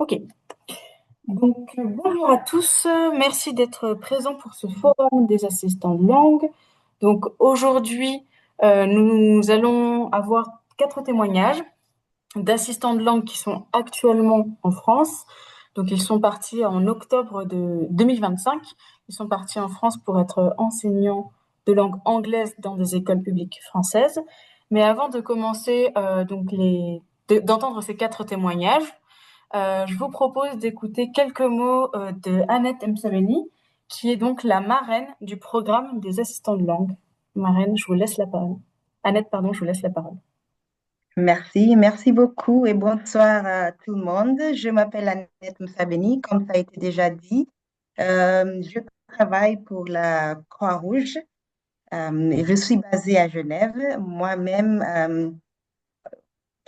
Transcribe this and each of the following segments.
Ok. Donc, bonjour à tous. Merci d'être présents pour ce forum des assistants de langue. Donc, aujourd'hui, nous allons avoir 4 témoignages d'assistants de langue qui sont actuellement en France. Donc, ils sont partis en octobre de 2025. Ils sont partis en France pour être enseignants de langue anglaise dans des écoles publiques françaises. Mais avant de commencer d'entendre ces 4 témoignages, je vous propose d'écouter quelques mots de Annette Msaveni, qui est donc la marraine du programme des assistants de langue. Marraine, je vous laisse la parole. Annette, pardon, je vous laisse la parole. Merci beaucoup et bonsoir à tout le monde. Je m'appelle Annette Moussabeni, comme ça a été déjà dit. Je travaille pour la Croix-Rouge et je suis basée à Genève. Moi-même,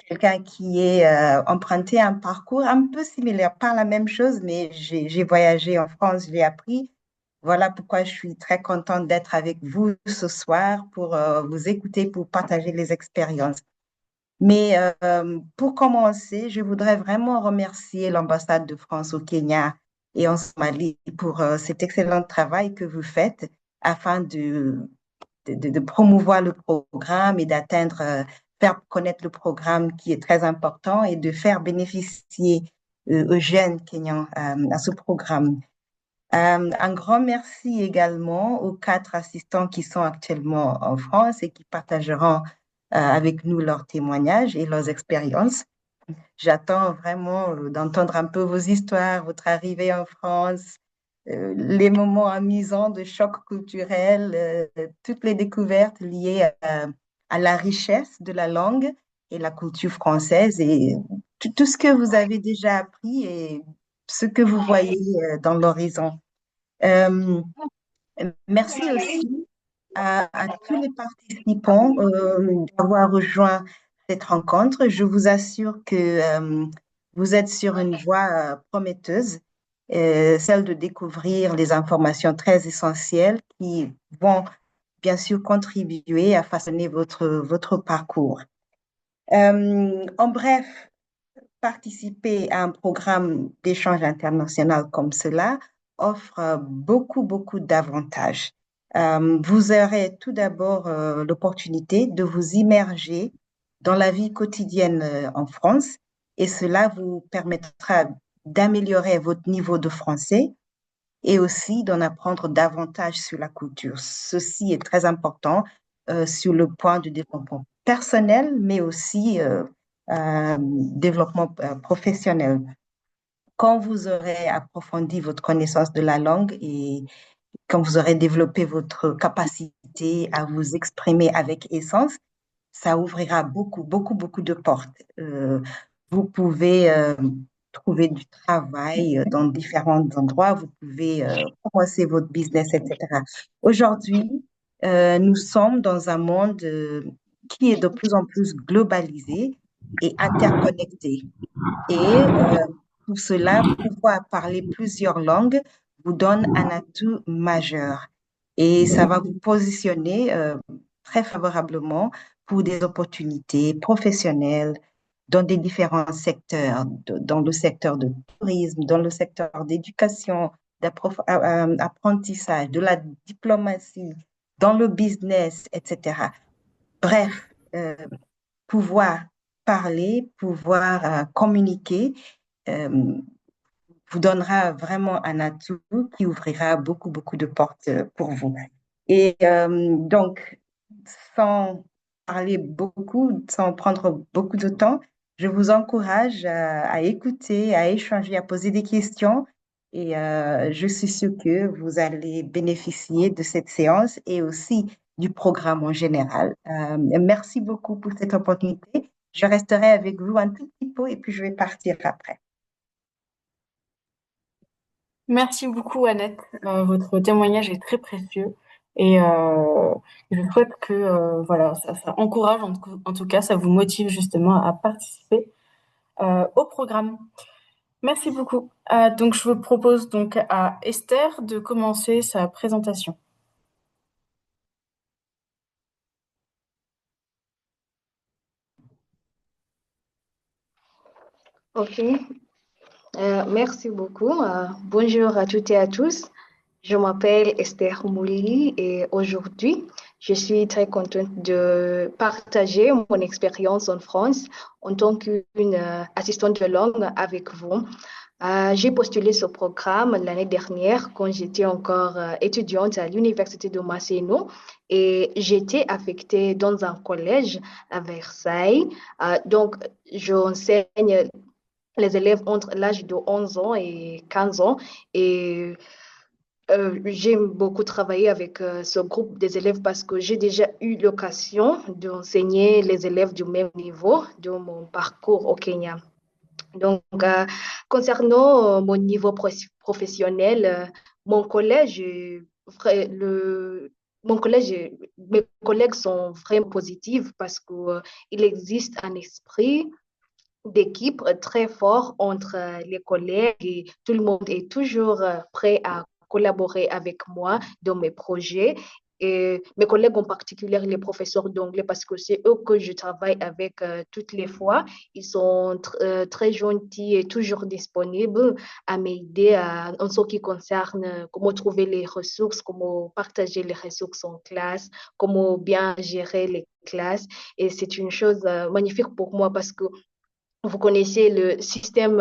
quelqu'un qui est emprunté un parcours un peu similaire, pas la même chose, mais j'ai voyagé en France, j'ai appris. Voilà pourquoi je suis très contente d'être avec vous ce soir pour vous écouter, pour partager les expériences. Mais pour commencer, je voudrais vraiment remercier l'ambassade de France au Kenya et en Somalie pour cet excellent travail que vous faites afin de promouvoir le programme et d'atteindre, faire connaître le programme qui est très important et de faire bénéficier aux jeunes Kenyans à ce programme. Un grand merci également aux 4 assistants qui sont actuellement en France et qui partageront avec nous leurs témoignages et leurs expériences. J'attends vraiment d'entendre un peu vos histoires, votre arrivée en France, les moments amusants de choc culturel, toutes les découvertes liées à la richesse de la langue et la culture française et tout ce que vous avez déjà appris et ce que vous voyez dans l'horizon. Euh, Merci aussi à tous les participants d'avoir rejoint cette rencontre. Je vous assure que vous êtes sur une voie prometteuse, celle de découvrir les informations très essentielles qui vont bien sûr contribuer à façonner votre parcours. En bref, participer à un programme d'échange international comme cela offre beaucoup d'avantages. Vous aurez tout d'abord l'opportunité de vous immerger dans la vie quotidienne en France et cela vous permettra d'améliorer votre niveau de français et aussi d'en apprendre davantage sur la culture. Ceci est très important sur le point du développement personnel, mais aussi développement professionnel. Quand vous aurez approfondi votre connaissance de la langue et quand vous aurez développé votre capacité à vous exprimer avec essence, ça ouvrira beaucoup de portes. Vous pouvez trouver du travail dans différents endroits, vous pouvez commencer votre business, etc. Aujourd'hui, nous sommes dans un monde qui est de plus en plus globalisé et interconnecté. Et pour cela, pouvoir parler plusieurs langues vous donne un atout majeur. Et ça va vous positionner très favorablement pour des opportunités professionnelles dans des différents secteurs, dans le secteur de tourisme, dans le secteur d'éducation, d'apprentissage, de la diplomatie, dans le business, etc. Bref, pouvoir parler, pouvoir communiquer, euh, vous donnera vraiment un atout qui ouvrira beaucoup de portes pour vous. Et donc, sans parler beaucoup, sans prendre beaucoup de temps, je vous encourage à écouter, à échanger, à poser des questions. Et je suis sûre que vous allez bénéficier de cette séance et aussi du programme en général. Merci beaucoup pour cette opportunité. Je resterai avec vous un tout petit peu et puis je vais partir après. Merci beaucoup, Annette. Votre témoignage est très précieux et je souhaite que voilà, ça encourage, en tout cas, ça vous motive justement à participer au programme. Merci beaucoup. Donc, je vous propose donc à Esther de commencer sa présentation. Ok. Merci beaucoup. Bonjour à toutes et à tous. Je m'appelle Esther Mouli et aujourd'hui, je suis très contente de partager mon expérience en France en tant qu'une assistante de langue avec vous. J'ai postulé ce programme l'année dernière quand j'étais encore étudiante à l'université de Masséno et j'étais affectée dans un collège à Versailles. Donc, j'enseigne les élèves entre l'âge de 11 ans et 15 ans. Et j'ai beaucoup travaillé avec ce groupe des élèves parce que j'ai déjà eu l'occasion d'enseigner les élèves du même niveau de mon parcours au Kenya. Donc, concernant mon niveau professionnel, mon collège, mon collège, mes collègues sont vraiment positifs parce qu'il existe un esprit d'équipe très fort entre les collègues et tout le monde est toujours prêt à collaborer avec moi dans mes projets. Et mes collègues, en particulier les professeurs d'anglais, parce que c'est eux que je travaille avec toutes les fois. Ils sont très gentils et toujours disponibles à m'aider en ce qui concerne comment trouver les ressources, comment partager les ressources en classe, comment bien gérer les classes. Et c'est une chose magnifique pour moi parce que vous connaissez le système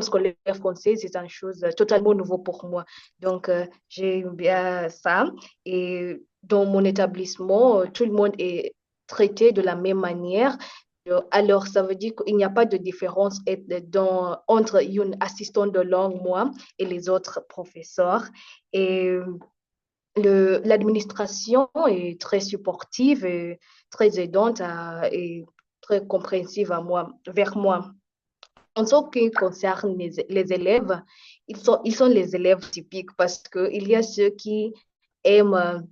scolaire français, c'est une chose totalement nouveau pour moi. Donc, j'aime bien ça. Et dans mon établissement, tout le monde est traité de la même manière. Alors, ça veut dire qu'il n'y a pas de différence entre une assistante de langue, moi, et les autres professeurs. Et l'administration est très supportive et très aidante et très compréhensive vers moi. En ce qui concerne les élèves, ils sont les élèves typiques parce qu'il y a ceux qui aiment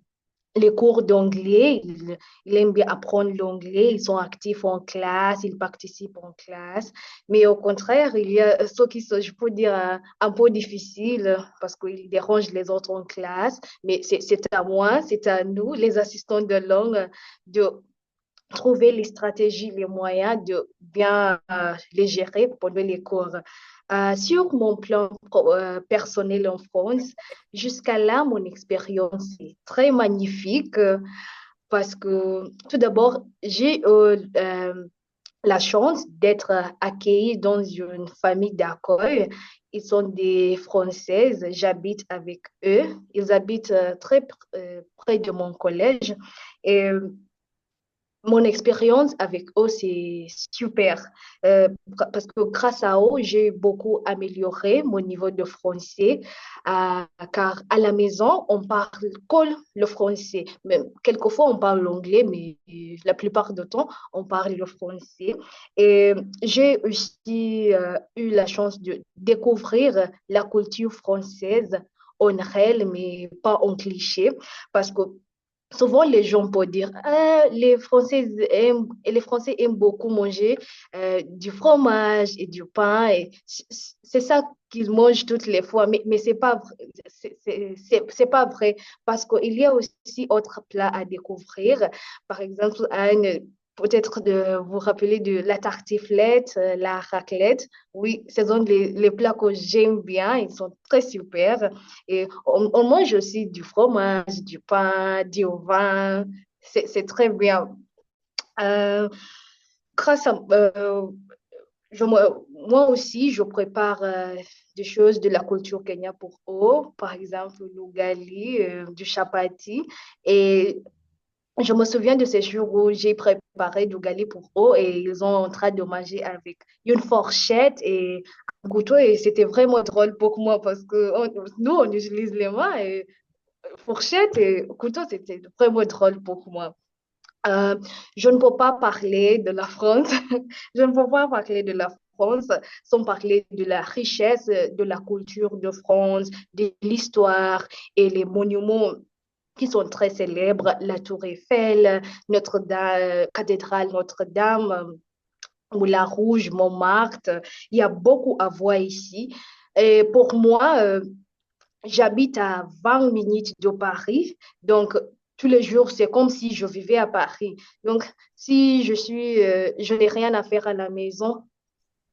les cours d'anglais, ils aiment bien apprendre l'anglais, ils sont actifs en classe, ils participent en classe. Mais au contraire, il y a ceux qui sont, je peux dire, un peu difficiles parce qu'ils dérangent les autres en classe. Mais c'est à moi, c'est à nous, les assistants de langue, de trouver les stratégies, les moyens de bien les gérer pendant les cours. Sur mon plan personnel en France, jusqu'à là, mon expérience est très magnifique parce que tout d'abord, j'ai la chance d'être accueillie dans une famille d'accueil. Ils sont des Françaises, j'habite avec eux. Ils habitent très près de mon collège. Et mon expérience avec eux, c'est super. Parce que grâce à eux, j'ai beaucoup amélioré mon niveau de français. Car à la maison, on parle que le français. Même, quelquefois, on parle l'anglais, mais la plupart du temps, on parle le français. Et j'ai aussi eu la chance de découvrir la culture française en réel, mais pas en cliché. Parce que souvent, les gens peuvent dire, ah, les Français aiment beaucoup manger du fromage et du pain. Et c'est ça qu'ils mangent toutes les fois, mais c'est pas, c'est pas vrai parce qu'il y a aussi autres plats à découvrir. Par exemple, peut-être de vous rappeler de la tartiflette, la raclette. Oui, ce sont les plats que j'aime bien. Ils sont très super. Et on mange aussi du fromage, du pain, du vin. C'est très bien. Euh, grâce à, moi aussi, je prépare des choses de la culture kenya pour eux, par exemple l'ugali, du chapati. Et je me souviens de ces jours où j'ai préparé du gali pour eux et ils ont en train de manger avec une fourchette et un couteau et c'était vraiment drôle pour moi parce que nous, on utilise les mains et fourchette et couteau, c'était vraiment drôle pour moi. Euh, je ne peux pas parler de la France, je ne peux pas parler de la France sans parler de la richesse de la culture de France, de l'histoire et les monuments qui sont très célèbres, la Tour Eiffel, Notre-Dame, cathédrale Notre-Dame, Moulin Rouge, Montmartre. Il y a beaucoup à voir ici. Et pour moi, j'habite à 20 minutes de Paris, donc tous les jours, c'est comme si je vivais à Paris. Donc, si je n'ai rien à faire à la maison,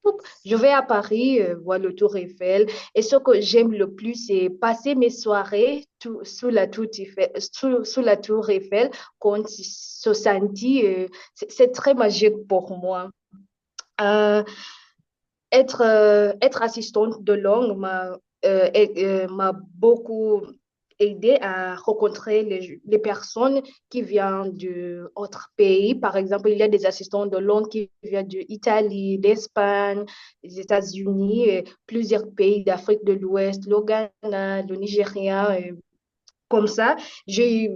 Donc, je vais à Paris, voir le Tour Eiffel. Et ce que j'aime le plus, c'est passer mes soirées sous la Tour Eiffel, quand se sentit, c'est très magique pour moi. Euh, être assistante de langue m'a beaucoup aidé à rencontrer les personnes qui viennent d'autres pays. Par exemple, il y a des assistants de langue qui viennent d'Italie, d'Espagne, des États-Unis, et plusieurs pays d'Afrique de l'Ouest, le Ghana, le Nigeria. Et comme ça, j'ai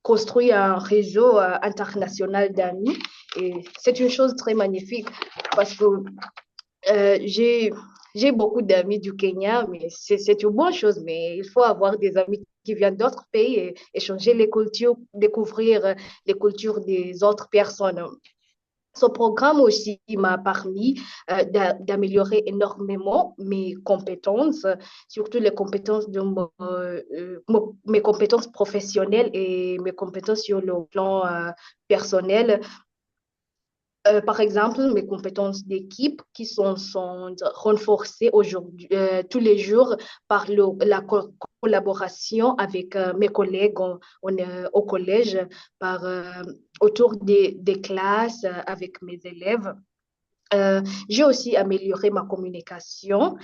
construit un réseau international d'amis, et c'est une chose très magnifique parce que euh, j'ai, j'ai beaucoup d'amis du Kenya, mais c'est une bonne chose, mais il faut avoir des amis qui viennent d'autres pays et échanger les cultures, découvrir les cultures des autres personnes. Ce programme aussi m'a permis d'améliorer énormément mes compétences, surtout les compétences mes compétences professionnelles et mes compétences sur le plan personnel. Par exemple, mes compétences d'équipe sont renforcées aujourd'hui, tous les jours par collaboration avec mes collègues au collège, autour des classes, avec mes élèves. J'ai aussi amélioré ma communication,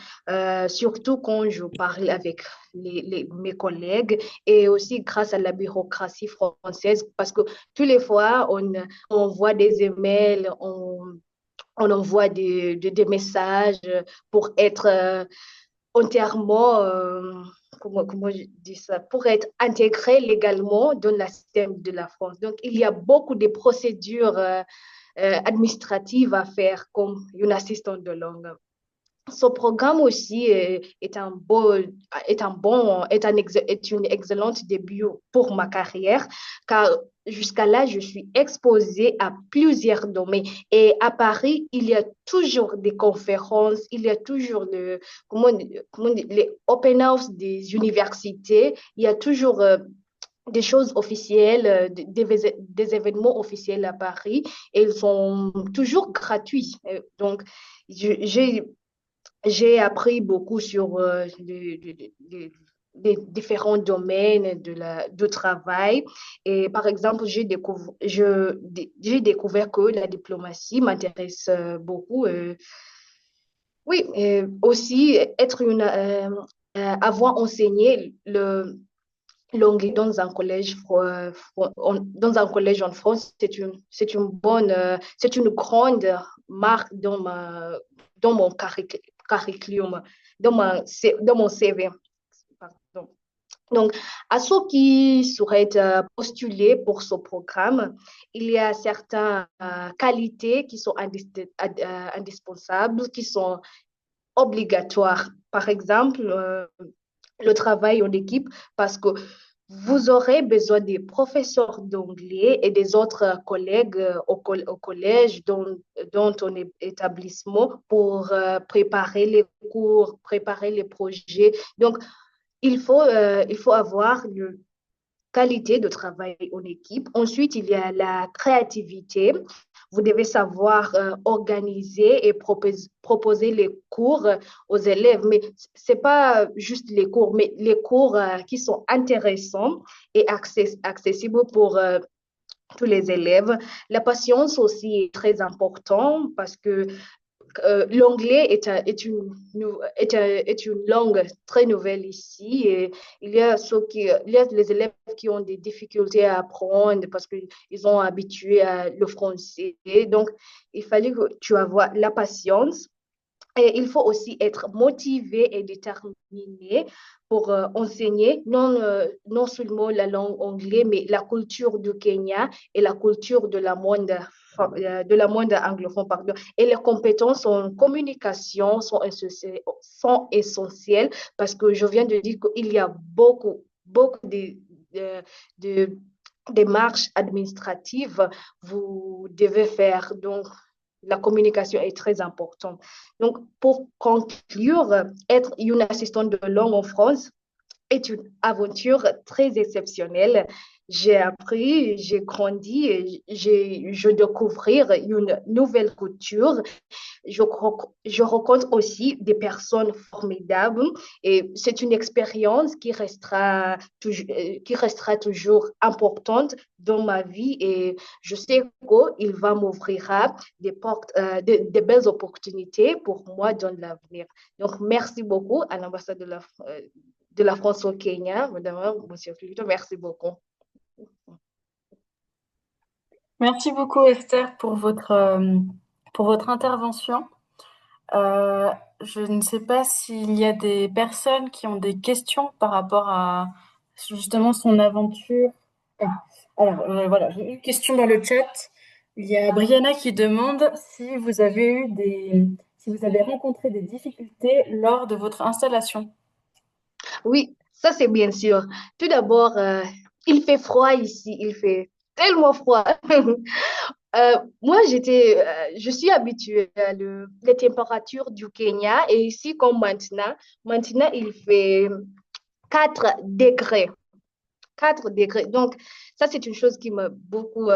surtout quand je parle avec mes collègues, et aussi grâce à la bureaucratie française, parce que tous les fois, on envoie des emails, on envoie des messages pour être entièrement, comment je dis ça, pour être intégré légalement dans le système de la France. Donc, il y a beaucoup de procédures administratives à faire comme une assistante de langue. Ce programme aussi est une excellente début pour ma carrière, car jusqu'à là, je suis exposée à plusieurs domaines. Et à Paris, il y a toujours des conférences, il y a toujours les open house des universités, il y a toujours des choses officielles, des événements officiels à Paris, et ils sont toujours gratuits. Donc, j'ai appris beaucoup sur les différents domaines du travail. Et par exemple, j'ai découvert que la diplomatie m'intéresse beaucoup. Oui, et aussi avoir enseigné l'anglais dans un collège, dans un collège en France, c'est une grande marque dans mon curriculum, dans mon CV. Pardon. Donc, à ceux qui souhaitent postuler pour ce programme, il y a certaines qualités qui sont indispensables, qui sont obligatoires. Par exemple, le travail en équipe, parce que vous aurez besoin des professeurs d'anglais et des autres collègues au collège, dans ton établissement, pour préparer les cours, préparer les projets. Donc, il faut avoir une qualité de travail en équipe. Ensuite, il y a la créativité. Vous devez savoir organiser et proposer les cours aux élèves. Mais ce n'est pas juste les cours, mais les cours qui sont intéressants et accessibles pour tous les élèves. La patience aussi est très importante, parce que l'anglais est une langue très nouvelle ici, et il y a les élèves qui ont des difficultés à apprendre parce qu'ils sont habitués à le français. Donc, il fallait que tu aies la patience. Et il faut aussi être motivé et déterminé pour enseigner non seulement la langue anglaise, mais la culture du Kenya et la culture de la monde anglophone, pardon. Et les compétences en communication sont essentielles, parce que je viens de dire qu'il y a beaucoup de démarches administratives vous devez faire. Donc, la communication est très importante. Donc, pour conclure, être une assistante de langue en France est une aventure très exceptionnelle. J'ai appris, j'ai grandi, et je découvrir une nouvelle culture. Je rencontre aussi des personnes formidables et c'est une expérience qui restera toujours importante dans ma vie et je sais qu'il va m'ouvrir des portes, des belles opportunités pour moi dans l'avenir. Donc, merci beaucoup à l'ambassade de la France au Kenya, madame, monsieur Filito, merci beaucoup. Merci beaucoup Esther pour votre intervention. Euh, je ne sais pas s'il y a des personnes qui ont des questions par rapport à justement son aventure. Ah, alors voilà, j'ai une question dans le chat. Il y a Brianna qui demande si vous avez si vous avez rencontré des difficultés lors de votre installation. Oui, ça c'est bien sûr. Tout d'abord, il fait froid ici, il fait tellement froid. Moi, je suis habituée les températures du Kenya et ici, comme maintenant, il fait 4 degrés. 4 degrés. Donc, ça, c'est une chose qui m'a beaucoup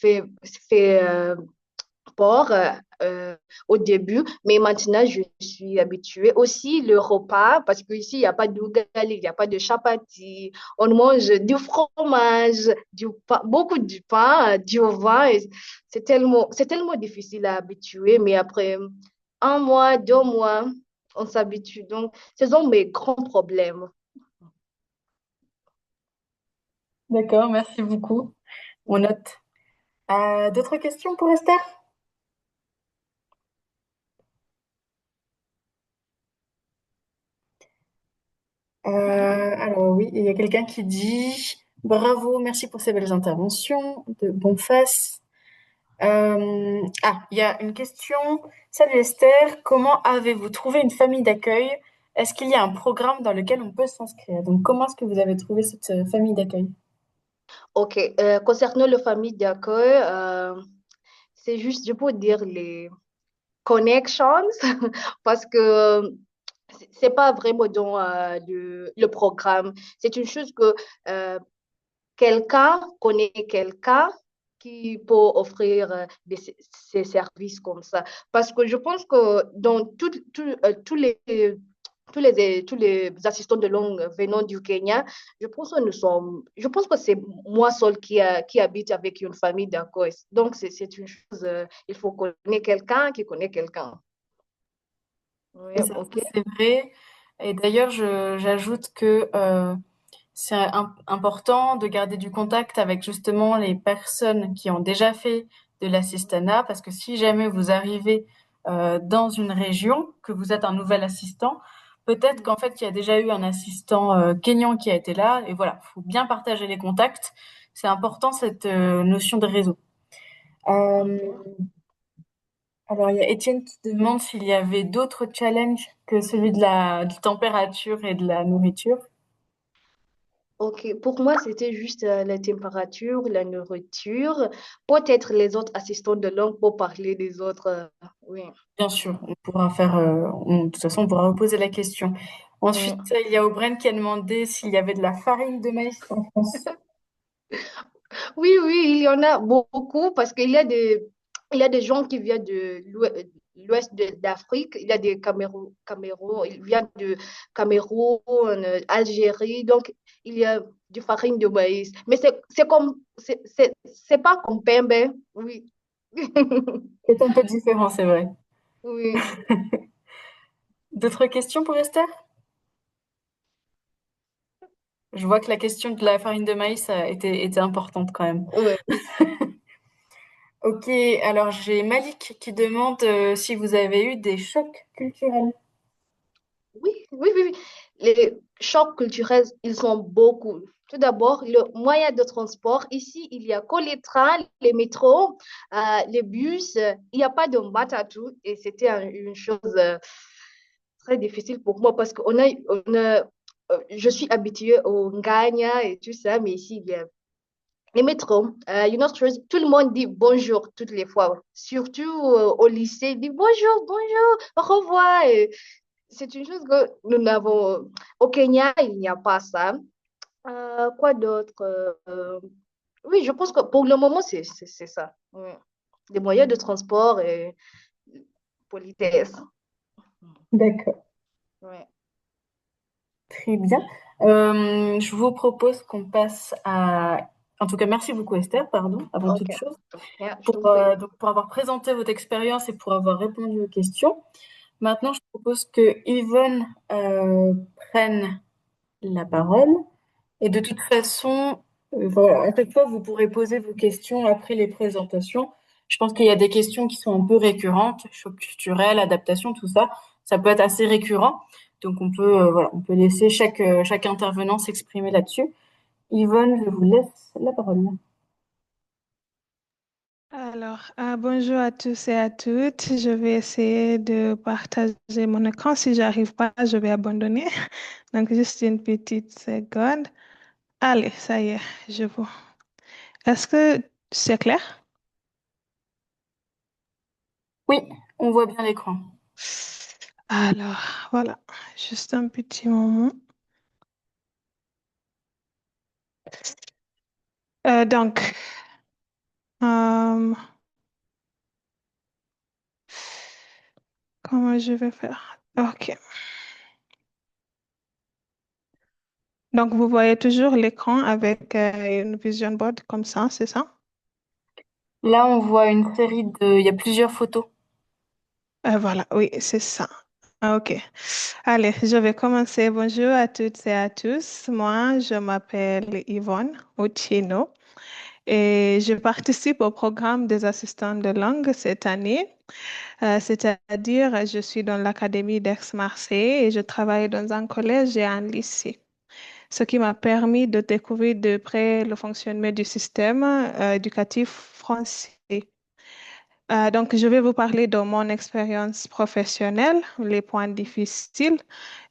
fait peur au début, mais maintenant, je suis habituée. Aussi, le repas, parce qu'ici, il n'y a pas d'ugali, il n'y a pas de chapati. On mange du fromage, beaucoup de pain, du vin. Et c'est tellement difficile à habituer, mais après 1 mois, 2 mois, on s'habitue. Donc, ce sont mes grands problèmes. D'accord, merci beaucoup. On note. D'autres questions pour Esther? Alors oui, il y a quelqu'un qui dit bravo, merci pour ces belles interventions de Bonface. Il y a une question. Salut Esther, comment avez-vous trouvé une famille d'accueil? Est-ce qu'il y a un programme dans lequel on peut s'inscrire? Donc, comment est-ce que vous avez trouvé cette famille d'accueil? OK. Concernant la famille d'accueil, c'est juste, je peux dire les connections parce que c'est pas vraiment dans le programme. C'est une chose que euh, quelqu'un connaît quelqu'un qui peut offrir ces services comme ça. Parce que je pense que dans tous les assistants de langue venant du Kenya, je pense que c'est moi seul qui habite avec une famille d'accord. Donc, c'est une chose, il faut connaître quelqu'un qui connaît quelqu'un. Oui, Et ça, OK. c'est vrai. Et d'ailleurs, j'ajoute que c'est important de garder du contact avec justement les personnes qui ont déjà fait de l'assistanat, parce que si jamais vous arrivez dans une région, que vous êtes un nouvel assistant, peut-être qu'en fait, il y a déjà eu un assistant kényan qui a été là, et voilà, faut bien partager les contacts. C'est important cette notion de réseau. Euh, OK. alors, il y a Étienne qui demande s'il y avait d'autres challenges que celui de de la température et de la nourriture. Ok, pour moi, c'était juste la température, la nourriture, peut-être les autres assistants de langue pour parler des autres. Oui. Bien sûr, on pourra faire, de toute façon, on pourra reposer la question. Ensuite, Mm. il y a Aubren qui a demandé s'il y avait de la farine de maïs en France. Oui, oui, il y en a beaucoup parce il y a des gens qui viennent de l'ouest d'Afrique, il y a des Cameroun, il vient de Cameroun, Algérie, donc il y a du farine de maïs. Mais c'est pas comme pembe, oui. C'est un peu différent, c'est vrai. Oui. D'autres questions pour Esther? Je vois que la question de la farine de maïs était importante quand même. Oui, Ok, alors j'ai Malik qui demande si vous avez eu des chocs culturels. oui, oui, oui, oui. Les chocs culturels, ils sont beaucoup. Tout d'abord, le moyen de transport. Ici, il y a que les trains, les métros, les bus. Il n'y a pas de matatu. Et c'était une chose très difficile pour moi parce que je suis habituée au Nganya et tout ça, mais ici, il y a les métros. Une autre chose, tout le monde dit bonjour toutes les fois. Surtout au lycée, dit bonjour, bonjour, au revoir. c'est une chose que nous n'avons. Au Kenya, il n'y a pas ça. Quoi d'autre? Oui, je pense que pour le moment, c'est ça. Ouais. Des moyens de transport et politesse. D'accord, Ouais. très bien. Je vous propose qu'on passe à... En tout cas, merci beaucoup Esther, pardon, avant Ok. toute chose, Bien, je t'en prie. donc, pour avoir présenté votre expérience et pour avoir répondu aux questions. Maintenant, je propose que Yvonne prenne la parole. Et de toute façon, voilà, à chaque fois, vous pourrez poser vos questions après les présentations. Je pense qu'il y a des questions qui sont un peu récurrentes, choc culturel, adaptation, tout ça. Ça peut être assez récurrent. Donc, voilà, on peut laisser chaque intervenant s'exprimer là-dessus. Yvonne, je vous laisse la parole. Alors, bonjour à tous et à toutes. Je vais essayer de partager mon écran. Si j'arrive pas, je vais abandonner. Donc, juste une petite seconde. Allez, ça y est, je vois. Est-ce que c'est clair? Oui, on voit bien l'écran. Alors, voilà, juste un petit moment. Donc, euh, comment je vais faire? OK. Donc, vous voyez toujours l'écran avec une vision board comme ça, c'est ça? Là, on voit une série il y a plusieurs photos. Voilà, oui, c'est ça. OK. Allez, je vais commencer. Bonjour à toutes et à tous. Moi, je m'appelle Yvonne Otieno et je participe au programme des assistants de langue cette année. C'est-à-dire, je suis dans l'Académie d'Aix-Marseille et je travaille dans un collège et un lycée, ce qui m'a permis de découvrir de près le fonctionnement du système éducatif français. Donc, je vais vous parler de mon expérience professionnelle, les points difficiles,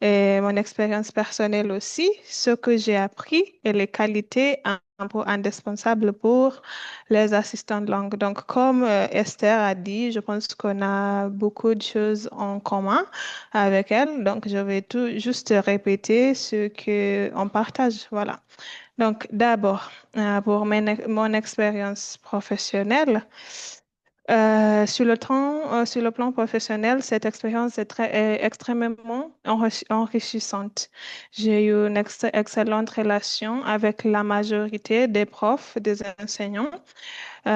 et mon expérience personnelle aussi, ce que j'ai appris et les qualités indispensables pour les assistants de langue. Donc, comme Esther a dit, je pense qu'on a beaucoup de choses en commun avec elle. Donc, je vais tout juste répéter ce que on partage. Voilà. Donc, d'abord, pour mon expérience professionnelle, sur le plan professionnel, cette expérience est extrêmement enrichissante. J'ai eu une excellente relation avec la majorité des profs, des enseignants,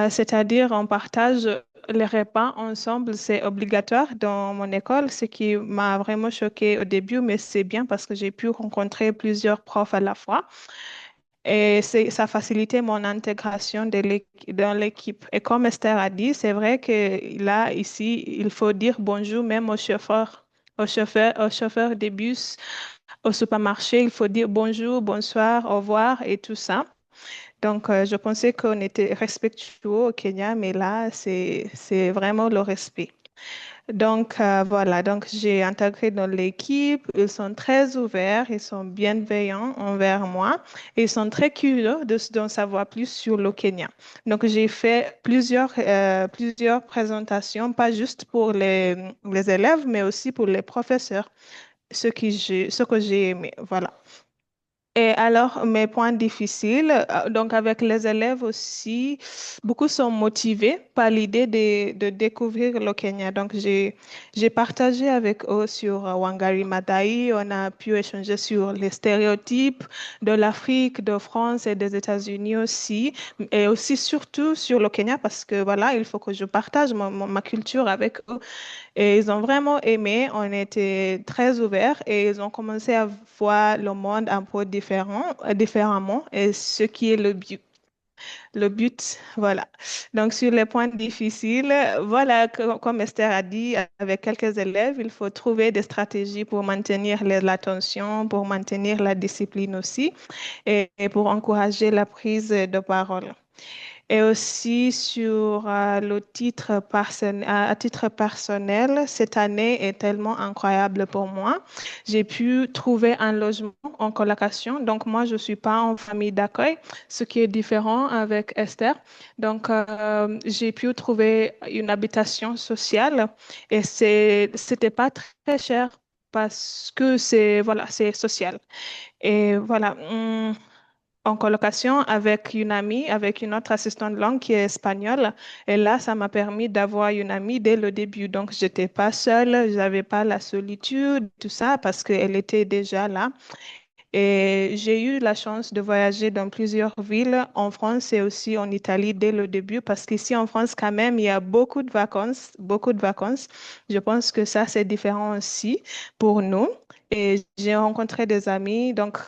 c'est-à-dire on partage les repas ensemble, c'est obligatoire dans mon école, ce qui m'a vraiment choqué au début, mais c'est bien parce que j'ai pu rencontrer plusieurs profs à la fois. Et ça a facilité mon intégration dans l'équipe. Et comme Esther a dit, c'est vrai que là, ici, il faut dire bonjour même aux chauffeurs des bus, au supermarché. Il faut dire bonjour, bonsoir, au revoir et tout ça. Donc, je pensais qu'on était respectueux au Kenya, mais là, c'est vraiment le respect. Donc, voilà, donc j'ai intégré dans l'équipe. Ils sont très ouverts, ils sont bienveillants envers moi et ils sont très curieux d'en savoir plus sur le Kenya. Donc, j'ai fait plusieurs présentations, pas juste pour les élèves, mais aussi pour les professeurs, ce que j'ai aimé. Voilà. Et alors, mes points difficiles, donc avec les élèves aussi, beaucoup sont motivés par l'idée de découvrir le Kenya. Donc, j'ai partagé avec eux sur Wangari Maathai, on a pu échanger sur les stéréotypes de l'Afrique, de France et des États-Unis aussi, et aussi surtout sur le Kenya parce que voilà, il faut que je partage ma culture avec eux. Et ils ont vraiment aimé, on était très ouverts et ils ont commencé à voir le monde un peu différemment, et ce qui est le but. Le but, voilà. Donc, sur les points difficiles, voilà, comme Esther a dit, avec quelques élèves, il faut trouver des stratégies pour maintenir l'attention, pour maintenir la discipline aussi et pour encourager la prise de parole. Et aussi sur à titre personnel, cette année est tellement incroyable pour moi. J'ai pu trouver un logement en colocation. Donc moi, je suis pas en famille d'accueil, ce qui est différent avec Esther. Donc j'ai pu trouver une habitation sociale et c'était pas très cher. parce que c'est voilà, c'est social. Et voilà, en colocation avec une amie, avec une autre assistante de langue qui est espagnole. Et là, ça m'a permis d'avoir une amie dès le début. Donc, j'étais pas seule, j'avais pas la solitude, tout ça, parce qu'elle était déjà là. Et j'ai eu la chance de voyager dans plusieurs villes en France et aussi en Italie dès le début, parce qu'ici en France, quand même, il y a beaucoup de vacances, beaucoup de vacances. Je pense que ça, c'est différent aussi pour nous. Et j'ai rencontré des amis, donc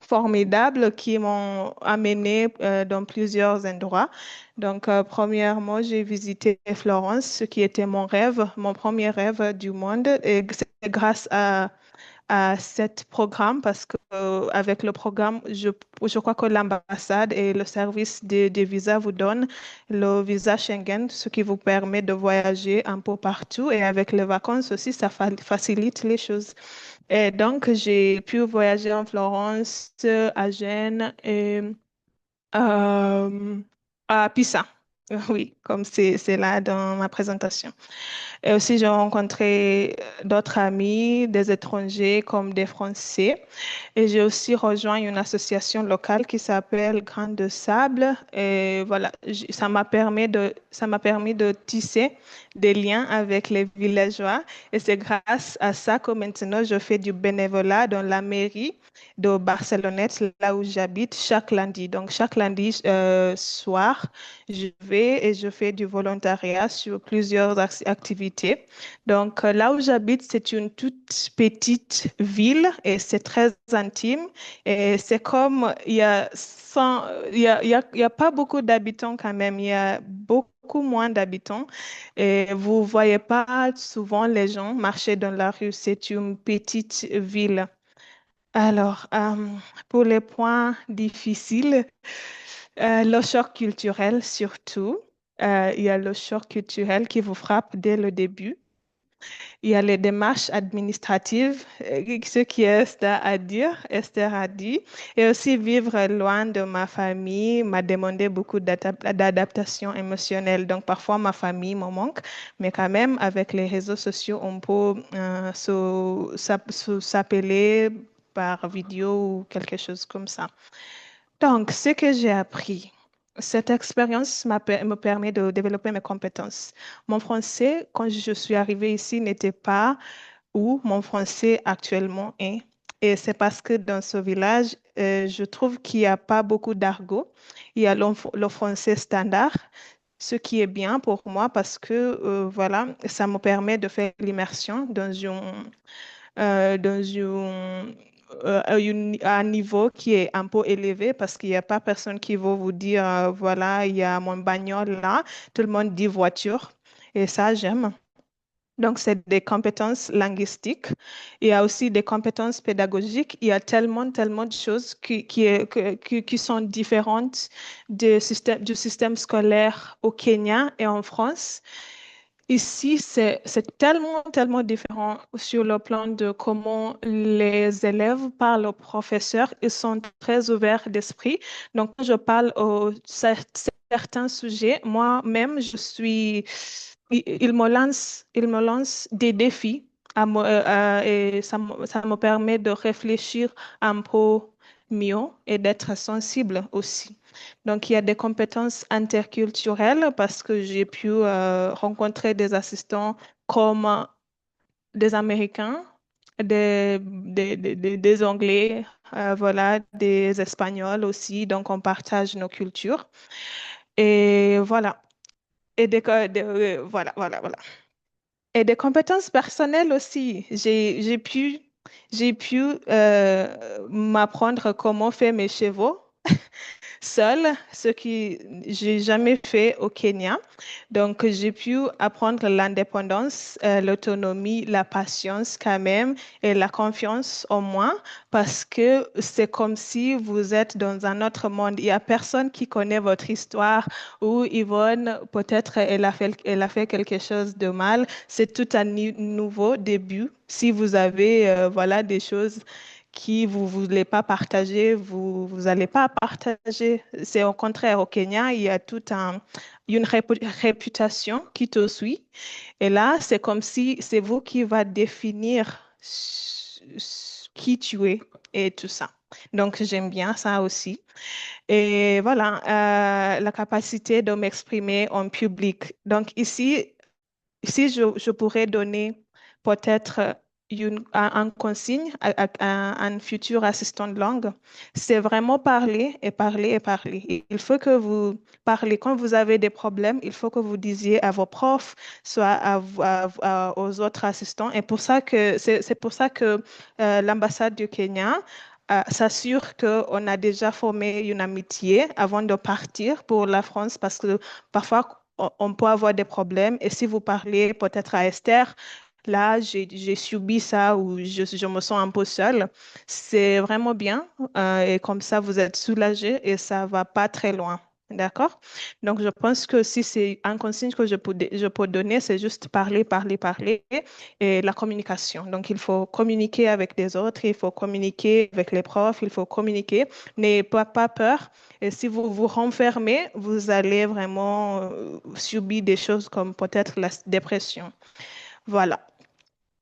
formidables qui m'ont amené dans plusieurs endroits. Donc, premièrement, j'ai visité Florence, ce qui était mon rêve, mon premier rêve du monde. Et c'est grâce à ce programme parce que avec le programme, je crois que l'ambassade et le service des visas vous donnent le visa Schengen, ce qui vous permet de voyager un peu partout. Et avec les vacances aussi, ça facilite les choses. Et donc, j'ai pu voyager en Florence, à Gênes et euh, à Pisa. Oui, comme c'est là dans ma présentation. Et aussi, j'ai rencontré d'autres amis, des étrangers comme des Français. Et j'ai aussi rejoint une association locale qui s'appelle Grain de Sable. Et voilà, ça m'a permis de tisser des liens avec les villageois. Et c'est grâce à ça que maintenant je fais du bénévolat dans la mairie de Barcelonnette, là où j'habite, chaque lundi. Donc, chaque lundi soir, je vais et je fais du volontariat sur plusieurs activités. Donc, là où j'habite, c'est une toute petite ville et c'est très intime. Et c'est comme, il y a pas beaucoup d'habitants quand même. Il y a beaucoup moins d'habitants. Et vous voyez pas souvent les gens marcher dans la rue. C'est une petite ville. Alors, pour les points difficiles, le choc culturel surtout. Il y a le choc culturel qui vous frappe dès le début. Il y a les démarches administratives, ce qui est à dire, Esther a dit, et aussi vivre loin de ma famille m'a demandé beaucoup d'adaptation émotionnelle. Donc parfois ma famille me manque, mais quand même avec les réseaux sociaux, on peut s'appeler par vidéo ou quelque chose comme ça. Donc, ce que j'ai appris, cette expérience me permet de développer mes compétences. Mon français, quand je suis arrivée ici, n'était pas où mon français actuellement est. Et c'est parce que dans ce village, je trouve qu'il n'y a pas beaucoup d'argot. Il y a le français standard, ce qui est bien pour moi parce que voilà, ça me permet de faire l'immersion à un niveau qui est un peu élevé parce qu'il n'y a pas personne qui va vous dire, voilà, il y a mon bagnole là. Tout le monde dit voiture. Et ça, j'aime. Donc, c'est des compétences linguistiques. Il y a aussi des compétences pédagogiques. Il y a tellement de choses qui sont différentes du système scolaire au Kenya et en France. Ici, c'est tellement différent sur le plan de comment les élèves parlent aux professeurs. Ils sont très ouverts d'esprit. Donc, quand je parle aux certains sujets, moi-même, il me lance des défis et ça me permet de réfléchir un peu mieux et d'être sensible aussi. Donc, il y a des compétences interculturelles parce que j'ai pu rencontrer des assistants comme des Américains, des Anglais, voilà, des Espagnols aussi. Donc, on partage nos cultures. Et voilà. Et voilà. Et des compétences personnelles aussi. J'ai pu m'apprendre comment faire mes chevaux seule, ce que j'ai jamais fait au Kenya. Donc, j'ai pu apprendre l'indépendance, l'autonomie, la patience quand même et la confiance en moi parce que c'est comme si vous êtes dans un autre monde. Il n'y a personne qui connaît votre histoire ou Yvonne, peut-être elle a fait quelque chose de mal. C'est tout un nouveau début. Si vous avez voilà, des choses qui vous voulez pas partager, vous allez pas partager. C'est au contraire, au Kenya, il y a une réputation qui te suit. Et là, c'est comme si c'est vous qui va définir qui tu es et tout ça. Donc, j'aime bien ça aussi. Et voilà, la capacité de m'exprimer en public. Donc, ici, je pourrais donner peut-être un consigne à un futur assistant de langue. C'est vraiment parler et parler et parler. Et il faut que vous parlez. Quand vous avez des problèmes, il faut que vous disiez à vos profs, soit aux autres assistants. Et c'est pour ça que l'ambassade du Kenya s'assure qu'on a déjà formé une amitié avant de partir pour la France parce que parfois, on peut avoir des problèmes. Et si vous parlez peut-être à Esther, là, j'ai subi ça ou je me sens un peu seule. C'est vraiment bien. Et comme ça, vous êtes soulagé et ça va pas très loin. D'accord? Donc, je pense que si c'est un consigne que je peux donner, c'est juste parler, parler, parler et la communication. Donc, il faut communiquer avec les autres, il faut communiquer avec les profs, il faut communiquer. N'ayez pas peur. Et si vous vous renfermez, vous allez vraiment subir des choses comme peut-être la dépression. Voilà.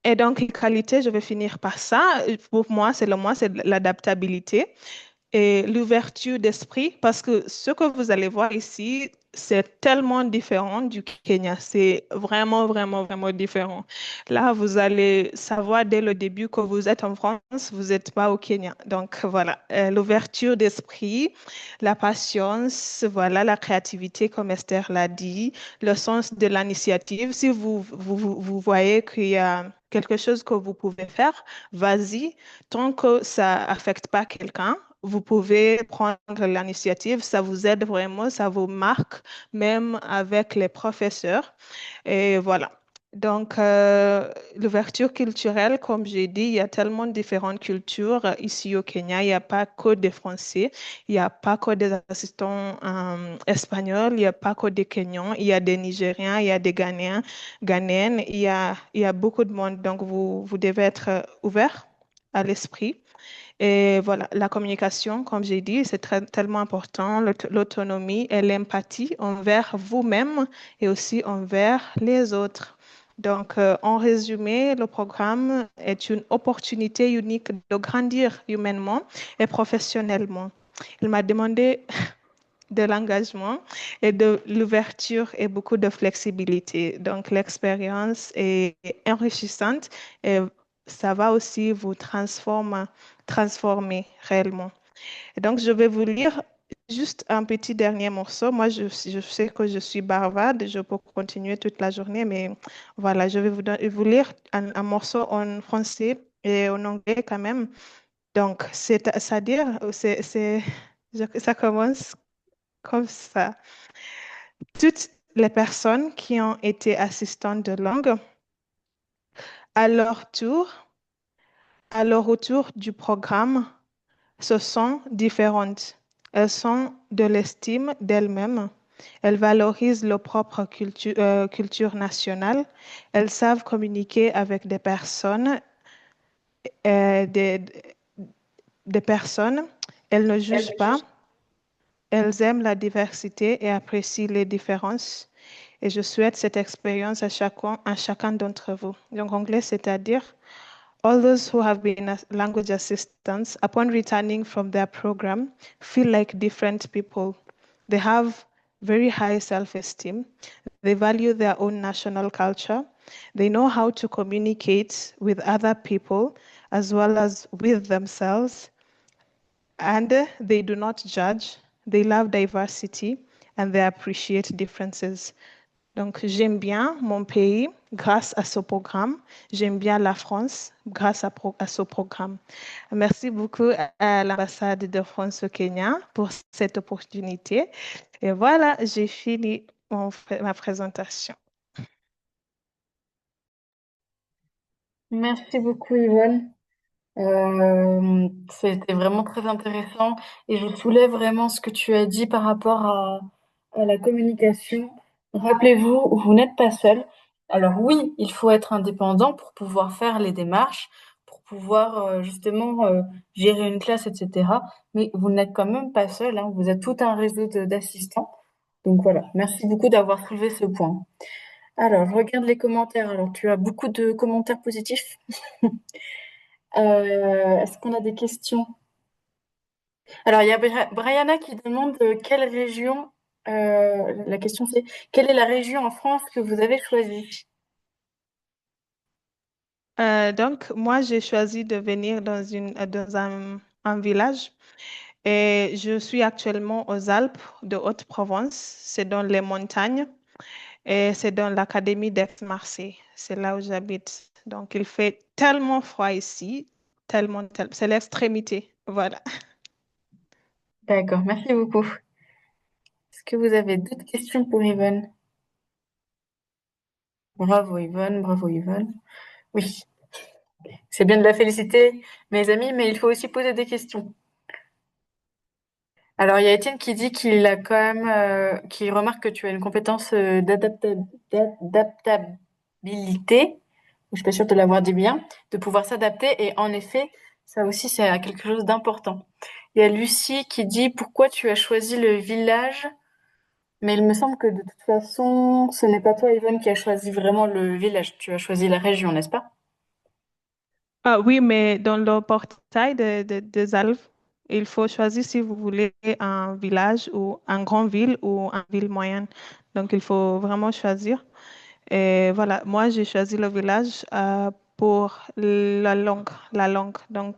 Et donc, les qualités, je vais finir par ça. Pour moi, c'est l'adaptabilité et l'ouverture d'esprit, parce que ce que vous allez voir ici, c'est tellement différent du Kenya. C'est vraiment, vraiment, vraiment différent. Là, vous allez savoir dès le début que vous êtes en France, vous n'êtes pas au Kenya. Donc, voilà, l'ouverture d'esprit, la patience, voilà, la créativité, comme Esther l'a dit, le sens de l'initiative. Si vous voyez qu'il y a quelque chose que vous pouvez faire, vas-y, tant que ça affecte pas quelqu'un, vous pouvez prendre l'initiative, ça vous aide vraiment, ça vous marque, même avec les professeurs. Et voilà. Donc, l'ouverture culturelle, comme j'ai dit, il y a tellement de différentes cultures ici au Kenya. Il n'y a pas que des Français, il n'y a pas que des assistants espagnols, il n'y a pas que des Kenyans, il y a des Nigériens, il y a des Ghanéens, Ghanéennes, il y a beaucoup de monde. Donc, vous devez être ouvert à l'esprit. Et voilà, la communication, comme j'ai dit, c'est tellement important, l'autonomie et l'empathie envers vous-même et aussi envers les autres. Donc, en résumé, le programme est une opportunité unique de grandir humainement et professionnellement. Il m'a demandé de l'engagement et de l'ouverture et beaucoup de flexibilité. Donc, l'expérience est enrichissante et ça va aussi vous transformer réellement. Et donc, je vais vous lire juste un petit dernier morceau. Moi, je sais que je suis bavarde, je peux continuer toute la journée, mais voilà, je vais vous lire un morceau en français et en anglais quand même. Donc, c'est-à-dire, ça commence comme ça. Toutes les personnes qui ont été assistantes de langue, à leur tour, à leur retour du programme, se sont différentes. Elles sont de l'estime d'elles-mêmes. Elles valorisent leur propre culture nationale. Elles savent communiquer avec euh, des, des personnes. Elles ne jugent pas. Elles aiment la diversité et apprécient les différences. Et je souhaite cette expérience à chacun d'entre vous. Donc, anglais, c'est-à-dire, all those who have been language assistants, upon returning from their program, feel like different people. They have very high self-esteem. They value their own national culture. They know how to communicate with other people as well as with themselves. And they do not judge. They love diversity and they appreciate differences. Donc, j'aime bien mon pays grâce à ce programme. J'aime bien la France grâce à ce programme. Merci beaucoup à l'ambassade de France au Kenya pour cette opportunité. Et voilà, j'ai fini ma présentation. Merci beaucoup, Yvonne. C'était vraiment très intéressant et je soulève vraiment ce que tu as dit par rapport à la communication. Rappelez-vous, vous n'êtes pas seul. Alors oui, il faut être indépendant pour pouvoir faire les démarches, pour pouvoir justement gérer une classe, etc. Mais vous n'êtes quand même pas seul, hein. Vous êtes tout un réseau d'assistants. Donc voilà, merci beaucoup d'avoir soulevé ce point. Alors, je regarde les commentaires. Alors, tu as beaucoup de commentaires positifs. Est-ce qu'on a des questions? Alors, il y a Brianna qui demande quelle région, la question c'est, quelle est la région en France que vous avez choisie? Donc, moi, j'ai choisi de venir dans un village et je suis actuellement aux Alpes de Haute-Provence. C'est dans les montagnes et c'est dans l'académie d'Aix-Marseille. C'est là où j'habite. Donc, il fait tellement froid ici, c'est l'extrémité. Voilà. D'accord, merci beaucoup. Est-ce que vous avez d'autres questions pour Yvonne? Bravo Yvonne, bravo Yvonne. Oui, c'est bien de la féliciter, mes amis, mais il faut aussi poser des questions. Alors, il y a Étienne qui dit qu'il a quand même, qui remarque que tu as une compétence d'adaptabilité. Je suis pas sûre de l'avoir dit bien, de pouvoir s'adapter. Et en effet, ça aussi, c'est quelque chose d'important. Il y a Lucie qui dit pourquoi tu as choisi le village, mais il me semble que de toute façon, ce n'est pas toi, Yvonne, qui a choisi vraiment le village. Tu as choisi la région, n'est-ce pas? Ah oui, mais dans le portail des Alpes, il faut choisir si vous voulez un village ou une grande ville ou une ville moyenne. Donc, il faut vraiment choisir. Et voilà, moi, j'ai choisi le village pour la langue. La langue. Donc,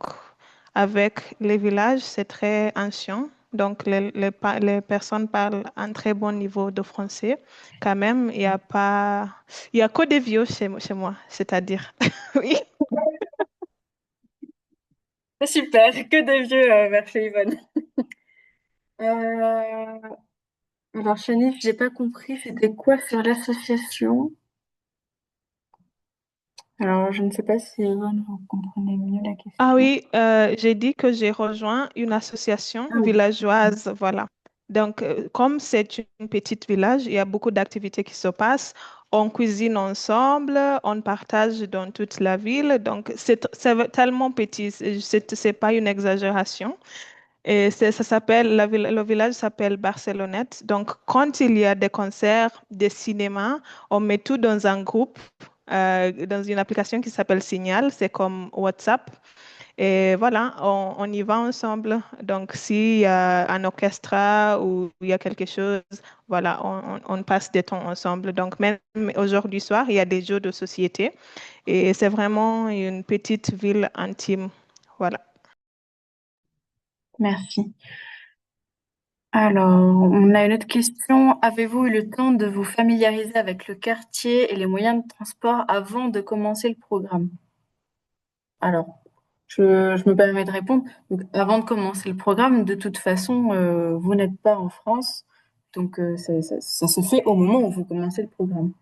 avec les villages, c'est très ancien. Donc, les personnes parlent un très bon niveau de français. Quand même, il y a que des vieux chez moi, c'est-à-dire. Oui. C'est super, que de vieux vers chez Yvonne. Euh, alors, Chenif, j'ai pas compris, c'était quoi sur l'association? Alors, je ne sais pas si Yvonne, vous comprenez mieux la Ah question. oui, j'ai dit que j'ai rejoint une association Ah oui. villageoise, voilà. Donc, comme c'est une petite village, il y a beaucoup d'activités qui se passent. On cuisine ensemble, on partage dans toute la ville. Donc, c'est tellement petit, c'est pas une exagération. Et ça s'appelle, le village s'appelle Barcelonnette. Donc, quand il y a des concerts, des cinémas, on met tout dans un groupe, dans une application qui s'appelle Signal. C'est comme WhatsApp. Et voilà, on y va ensemble. Donc, s'il y a un orchestre ou il y a quelque chose, voilà, on passe des temps ensemble. Donc, même aujourd'hui soir, il y a des jeux de société et c'est vraiment une petite ville intime. Voilà. Merci. Alors, on a une autre question. Avez-vous eu le temps de vous familiariser avec le quartier et les moyens de transport avant de commencer le programme? Alors, je me permets de répondre. Donc, avant de commencer le programme, de toute façon, vous n'êtes pas en France. Donc, ça se fait au moment où vous commencez le programme.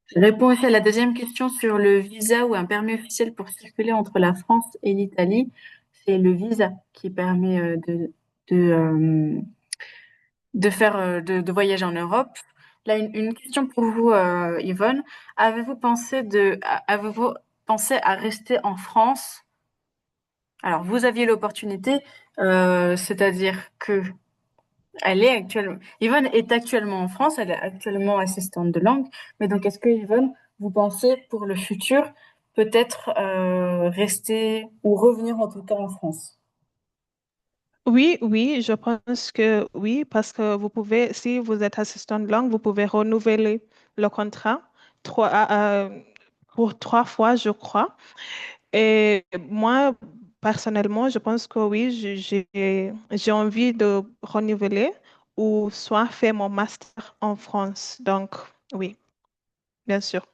Je réponds aussi à la deuxième question sur le visa ou un permis officiel pour circuler entre la France et l'Italie. C'est le visa qui permet de, euh, de voyager en Europe. Là, une question pour vous, Yvonne. Avez-vous pensé à rester en France? Alors, vous aviez l'opportunité, c'est-à-dire que Yvonne est actuellement en France, elle est actuellement assistante de langue. Mais donc, est-ce que Yvonne, vous pensez pour le futur peut-être rester ou revenir en tout cas en France? Oui, oui, je pense que oui, parce que vous pouvez, si vous êtes assistant de langue, vous pouvez renouveler le contrat trois, pour 3 fois, je crois. Et moi, personnellement, je pense que oui, j'ai envie de renouveler ou soit faire mon master en France. Donc, oui, bien sûr.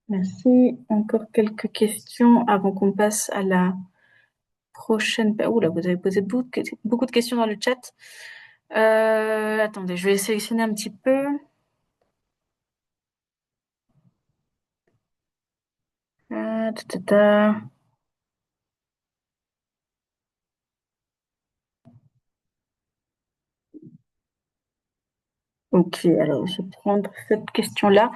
Merci. Encore quelques questions avant qu'on passe à la prochaine. Oula, vous avez posé beaucoup de questions dans le chat. Attendez, je vais sélectionner un petit peu. Ta, ta, ta. Ok, alors je vais prendre cette question-là.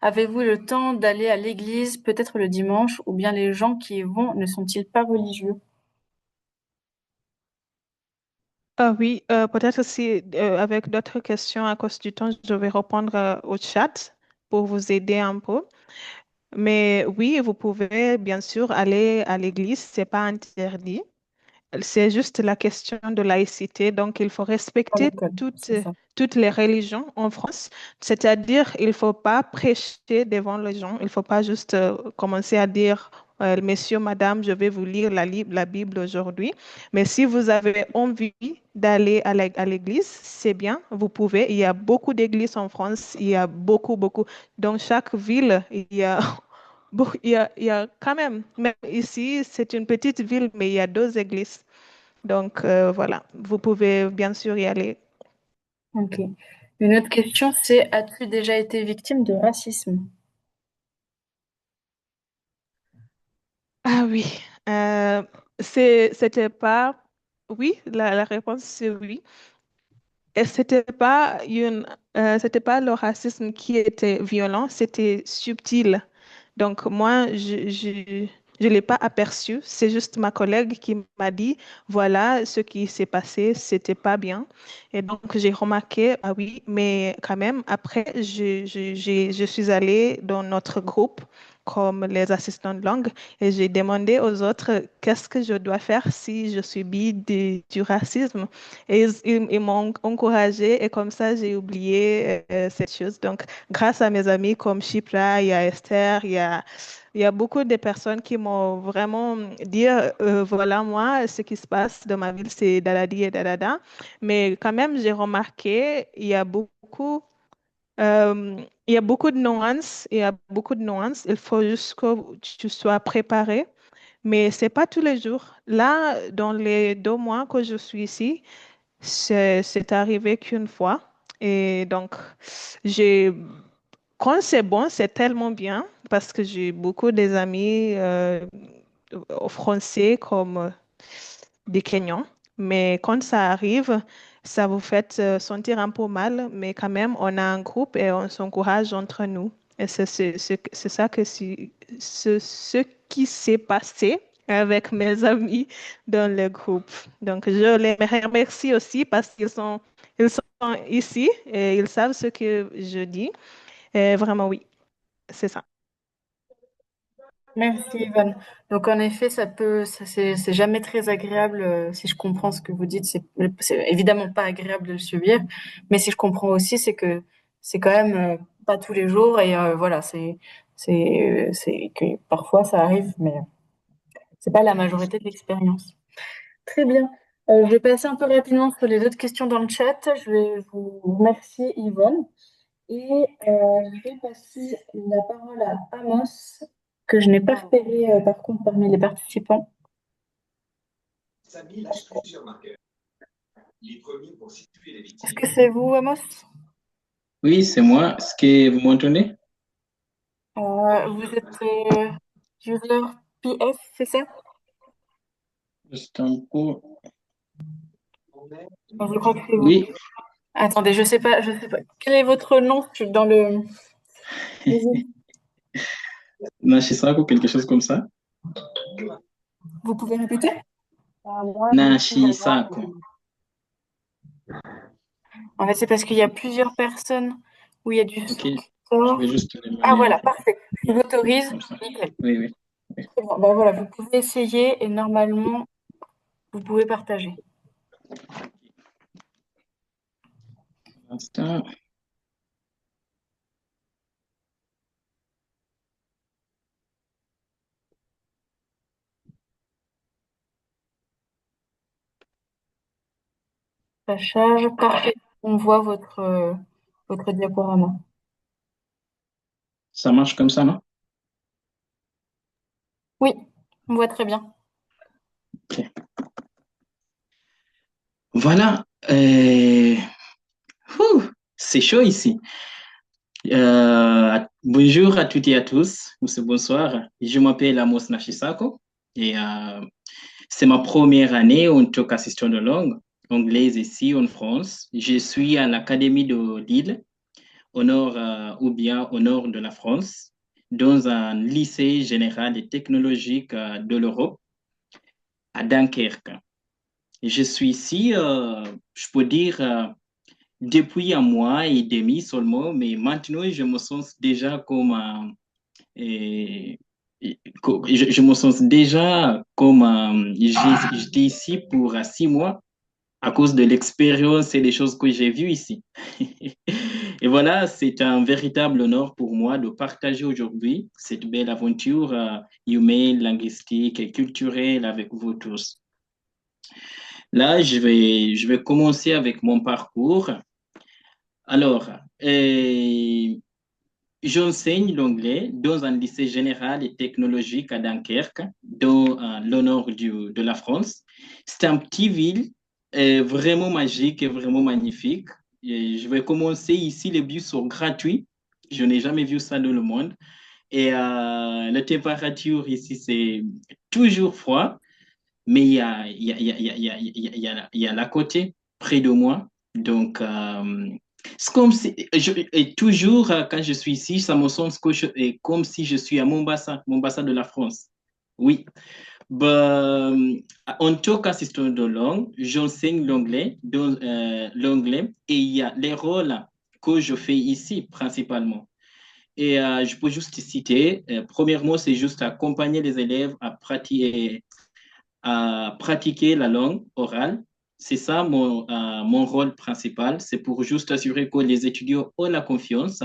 Avez-vous le temps d'aller à l'église, peut-être le dimanche, ou bien les gens qui y vont ne sont-ils pas religieux? Ah oui, peut-être si avec d'autres questions à cause du temps, je vais répondre au chat pour vous aider un peu. Mais oui, vous pouvez bien sûr aller à l'église, c'est pas interdit. C'est juste la question de laïcité. Donc, il faut À respecter l'école, c'est ça. toutes les religions en France. C'est-à-dire, il ne faut pas prêcher devant les gens. Il ne faut pas juste commencer à dire, Messieurs, Madame, je vais vous lire la Bible aujourd'hui. Mais si vous avez envie d'aller à l'église, c'est bien, vous pouvez. Il y a beaucoup d'églises en France. Il y a beaucoup, beaucoup. Dans chaque ville, il y a bon, il y a quand même ici, c'est une petite ville, mais il y a deux églises. Donc, voilà, vous pouvez bien sûr y aller. Ok. Une autre question, c'est as-tu déjà été victime de racisme? Ah oui, euh, c'était pas, oui, la réponse c'est oui. Et c'était pas le racisme qui était violent, c'était subtil. Donc moi, je l'ai pas aperçu. C'est juste ma collègue qui m'a dit, voilà, ce qui s'est passé, c'était pas bien. Et donc j'ai remarqué, ah oui, mais quand même, après, je suis allée dans notre groupe comme les assistants de langue et j'ai demandé aux autres qu'est-ce que je dois faire si je subis du racisme. Et ils m'ont encouragée et comme ça, j'ai oublié cette chose. Donc, grâce à mes amis comme Shipra, il y a Esther, il y a beaucoup de personnes qui m'ont vraiment dit, voilà, moi, ce qui se passe dans ma ville, c'est daladi et dadada. Mais quand même, j'ai remarqué, il y a beaucoup de nuances. Il y a beaucoup de nuances. Il faut juste que tu sois préparé. Mais c'est pas tous les jours. Là, dans les 2 mois que je suis ici, c'est arrivé qu'une fois. Et donc, j'ai, quand c'est bon, c'est tellement bien parce que j'ai beaucoup des amis français comme des Kenyans. Mais quand ça arrive, ça vous fait sentir un peu mal, mais quand même, on a un groupe et on s'encourage entre nous. Et c'est ça que ce qui s'est passé avec mes amis dans le groupe. Donc, je les remercie aussi parce ils sont ici et ils savent ce que je dis. Et vraiment, oui, c'est ça. Merci Yvonne. Donc en effet, c'est jamais très agréable. Si je comprends ce que vous dites, c'est évidemment pas agréable de le subir, mais si je comprends aussi, c'est que c'est quand même pas tous les jours et voilà, c'est que parfois ça arrive, mais c'est pas la majorité de l'expérience. Très bien. Je vais passer un peu rapidement sur les autres questions dans le chat. Je vais vous remercier Yvonne. Et je vais passer la parole à Amos, que je n'ai pas repéré par contre parmi les participants. Est-ce que c'est vous, Amos? Oui, c'est moi. Est-ce que vous m'entendez? Vous êtes user PS, c'est ça? Juste un peu. Je crois que c'est vous. Oui, Attendez, je sais pas. Quel est votre nom dans le... Nashisako, quelque chose comme ça. Vous pouvez répéter? Nashisako. En fait, c'est parce qu'il y a plusieurs personnes où il y a du Ok, son qui je sort. vais juste Ah l'éloigner un voilà, peu. parfait. Je vous autorise. Comme ça. Nickel. Oui, oui. Oui. C'est bon. Ben voilà, vous pouvez essayer et normalement, vous pouvez partager. Un instant. Ça charge. Parfait. On voit votre diaporama. Ça marche comme ça, non? Oui, on voit très bien. Ok. Voilà. C'est chaud ici. Bonjour à toutes et à tous, ou c'est bonsoir. Je m'appelle Amos Nashisako et c'est ma première année en tant qu'assistant de langue anglaise ici en France. Je suis à l'Académie de Lille, au nord ou bien au nord de la France, dans un lycée général et technologique de l'Europe, à Dunkerque. Je suis ici, je peux dire, depuis un mois et demi seulement, mais maintenant, je me sens déjà comme, et- je me sens déjà comme, j'étais ici pour 6 mois à cause de l'expérience et des choses que j'ai vues ici. Et voilà, c'est un véritable honneur pour moi de partager aujourd'hui cette belle aventure humaine, linguistique et culturelle avec vous tous. Là, je vais commencer avec mon parcours. Alors, j'enseigne l'anglais dans un lycée général et technologique à Dunkerque, dans le nord de la France. C'est un petit ville vraiment magique et vraiment magnifique. Et je vais commencer ici, les bus sont gratuits. Je n'ai jamais vu ça dans le monde. Et la température ici, c'est toujours froid, mais il y a la côté près de moi. Donc, c'est comme si, et toujours quand je suis ici, ça me semble comme si je suis à Mombasa, Mombasa de la France. Oui. Ben, en tant qu'assistant de langue, j'enseigne l'anglais et il y a les rôles que je fais ici principalement. Et je peux juste citer, premièrement, c'est juste accompagner les élèves à pratiquer la langue orale. C'est ça mon rôle principal. C'est pour juste assurer que les étudiants ont la confiance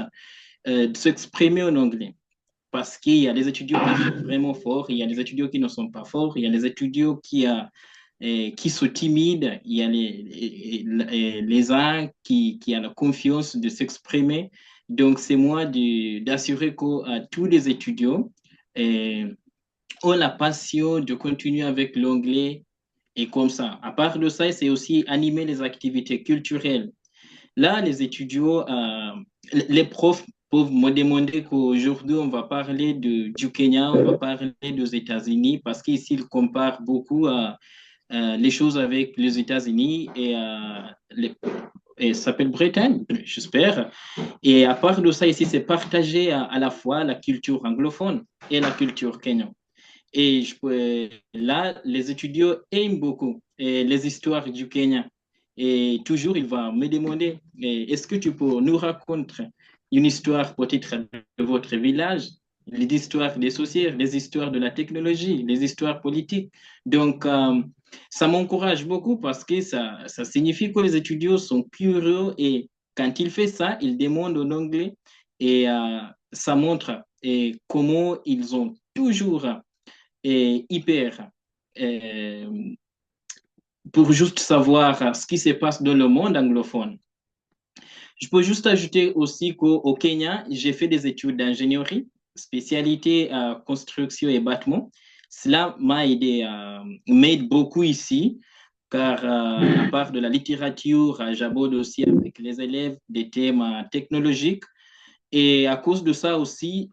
de s'exprimer en anglais. Parce qu'il y a des étudiants qui sont vraiment forts, il y a des étudiants qui ne sont pas forts, il y a des étudiants qui sont timides, il y a les uns qui ont la confiance de s'exprimer. Donc, c'est moi d'assurer que tous les étudiants euh, ont la passion de continuer avec l'anglais et comme ça. À part de ça, c'est aussi animer les activités culturelles. Là, les étudiants, les profs peuvent me demander qu'aujourd'hui, on va parler du Kenya, on va parler des États-Unis, parce qu'ici, ils comparent beaucoup les choses avec les États-Unis et ça s'appelle Bretagne, j'espère. Et à part de ça, ici, c'est partager à la fois la culture anglophone et la culture kenyane. Et là, les étudiants aiment beaucoup les histoires du Kenya. Et toujours, il va me demander, est-ce que tu peux nous raconter une histoire peut-être de votre village, les histoires des sorcières, les histoires de la technologie, les histoires politiques. Donc, ça m'encourage beaucoup parce que ça signifie que les étudiants sont curieux et quand ils font ça, ils demandent en anglais et ça montre comment ils ont toujours hyper euh, pour juste savoir ce qui se passe dans le monde anglophone. Je peux juste ajouter aussi qu'au Kenya, j'ai fait des études d'ingénierie, spécialité construction et bâtiment. Cela m'aide beaucoup ici, car à part de la littérature, j'aborde aussi avec les élèves des thèmes technologiques. Et à cause de ça aussi,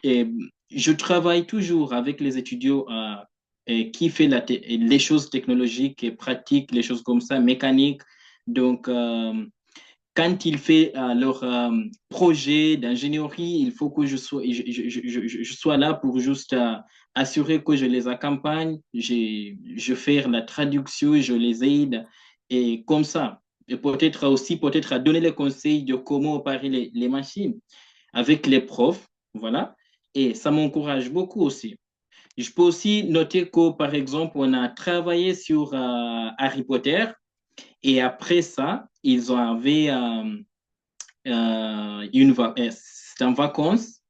je travaille toujours avec les étudiants qui font les choses technologiques et pratiques, les choses comme ça, mécaniques. Donc, quand ils font leur projet d'ingénierie, il faut que je sois là pour juste assurer que je les accompagne, je fais la traduction, je les aide et comme ça. Et peut-être aussi, peut-être à donner les conseils de comment opérer les machines avec les profs, voilà. Et ça m'encourage beaucoup aussi. Je peux aussi noter que, par exemple, on a travaillé sur Harry Potter et après ça, ils ont avait c'était en vacances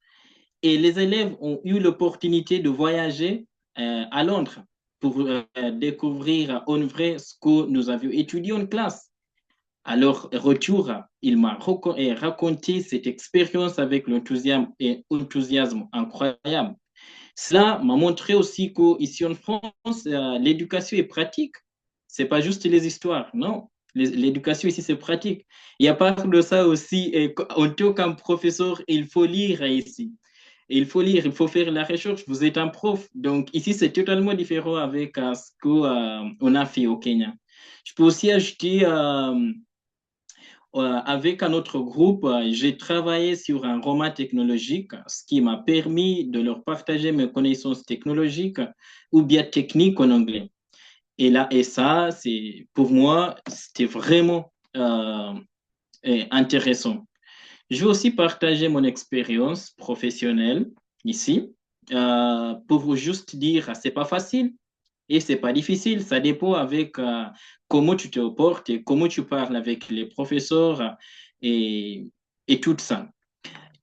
et les élèves ont eu l'opportunité de voyager à Londres pour découvrir en vrai ce que nous avions étudié en classe. Alors, retour, il m'a raconté cette expérience avec l'enthousiasme et enthousiasme incroyable. Cela m'a montré aussi qu'ici en France, l'éducation est pratique. C'est pas juste les histoires, non. L'éducation ici, c'est pratique. Et à part de ça aussi, en tant qu'un professeur, il faut lire ici. Et il faut lire, il faut faire la recherche. Vous êtes un prof. Donc ici, c'est totalement différent avec ce qu'on a fait au Kenya. Je peux aussi ajouter avec un autre groupe, j'ai travaillé sur un roman technologique, ce qui m'a permis de leur partager mes connaissances technologiques ou bien techniques en anglais. Et ça, pour moi, c'était vraiment intéressant. Je vais aussi partager mon expérience professionnelle ici pour vous juste dire, c'est pas facile et c'est pas difficile. Ça dépend avec comment tu te portes et comment tu parles avec les professeurs et, et tout ça.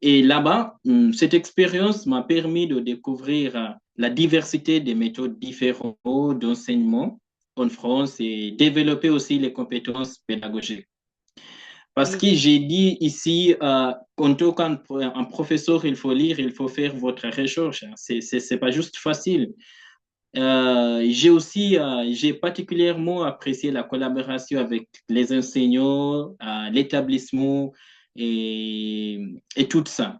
Et là-bas, cette expérience m'a permis de découvrir la diversité des méthodes différentes d'enseignement en France et développer aussi les compétences pédagogiques. Parce que Oui, j'ai dit ici, en tant qu'un professeur, il faut lire, il faut faire votre recherche. C'est pas juste facile. J'ai particulièrement apprécié la collaboration avec les enseignants, l'établissement et tout ça.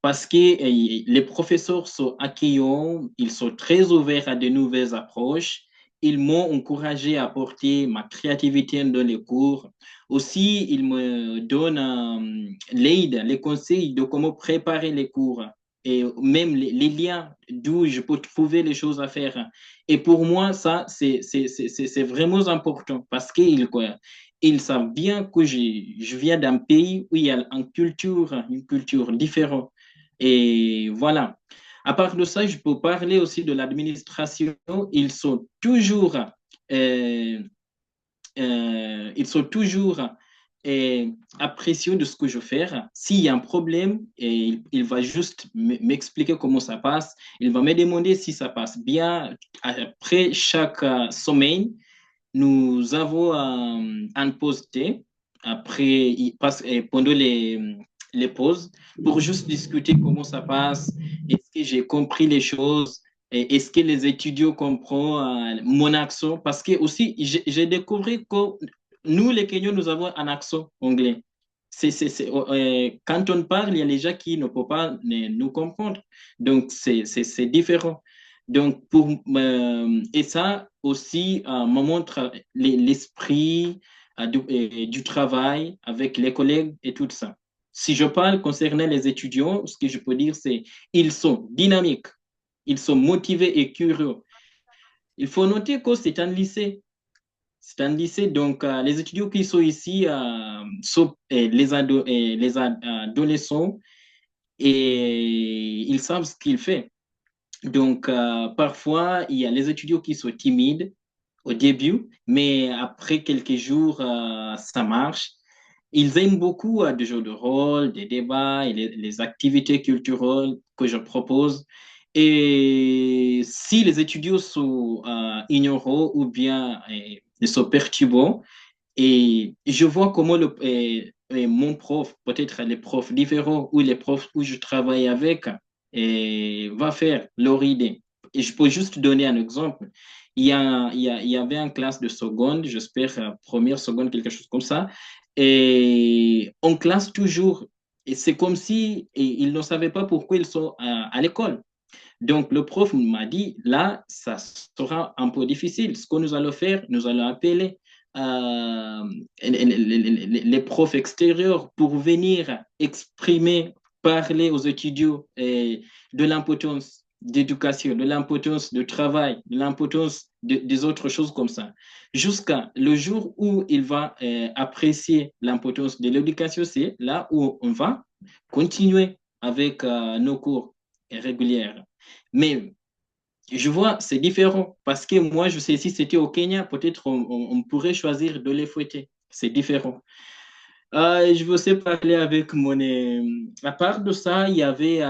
Parce que les professeurs sont accueillants, ils sont très ouverts à de nouvelles approches. Ils m'ont encouragé à apporter ma créativité dans les cours. Aussi, ils me donnent l'aide, les conseils de comment préparer les cours et même les liens d'où je peux trouver les choses à faire. Et pour moi, ça, c'est vraiment important parce qu'ils quoi, ils savent bien que je viens d'un pays où il y a une culture différente. Et voilà. À part de ça, je peux parler aussi de l'administration. Euh, ils sont toujours apprécieux de ce que je fais. S'il y a un problème, il va juste m'expliquer comment ça passe. Il va me demander si ça passe bien. Après chaque semaine, nous avons un post-it après, pendant les pauses pour juste discuter comment ça passe. Est-ce que j'ai compris les choses? Et est-ce que les étudiants comprennent mon accent? Parce que aussi, j'ai découvert que nous, les Kenyans, nous avons un accent anglais. Quand on parle, il y a les gens qui ne peuvent pas nous comprendre. Donc, c'est différent. Donc, et ça aussi me montre l'esprit du travail avec les collègues et tout ça. Si je parle concernant les étudiants, ce que je peux dire, c'est ils sont dynamiques, ils sont motivés et curieux. Il faut noter que c'est un lycée. C'est un lycée, donc les étudiants qui sont ici sont les adolescents et ils savent ce qu'ils font. Donc, parfois, il y a les étudiants qui sont timides au début, mais après quelques jours, ça marche. Ils aiment beaucoup des jeux de rôle, des débats et les activités culturelles que je propose. Et si les étudiants sont ignorants ou bien sont perturbants, et je vois comment mon prof, peut-être les profs différents ou les profs où je travaille avec, va faire leur idée. Et je peux juste donner un exemple. Il y avait une classe de seconde, j'espère première, seconde, quelque chose comme ça. Et on classe toujours. Et c'est comme si ils ne savaient pas pourquoi ils sont à l'école. Donc, le prof m'a dit, là, ça sera un peu difficile. Ce que nous allons faire, nous allons appeler euh, les profs extérieurs pour venir exprimer, parler aux étudiants de l'importance d'éducation, de l'importance de travail, de l'importance des autres choses comme ça. Jusqu'à le jour où il va apprécier l'importance de l'éducation, c'est là où on va continuer avec nos cours réguliers. Mais je vois, c'est différent parce que moi, je sais, si c'était au Kenya, peut-être on pourrait choisir de les fouetter. C'est différent. Je veux aussi parler avec mon... À part de ça, il y avait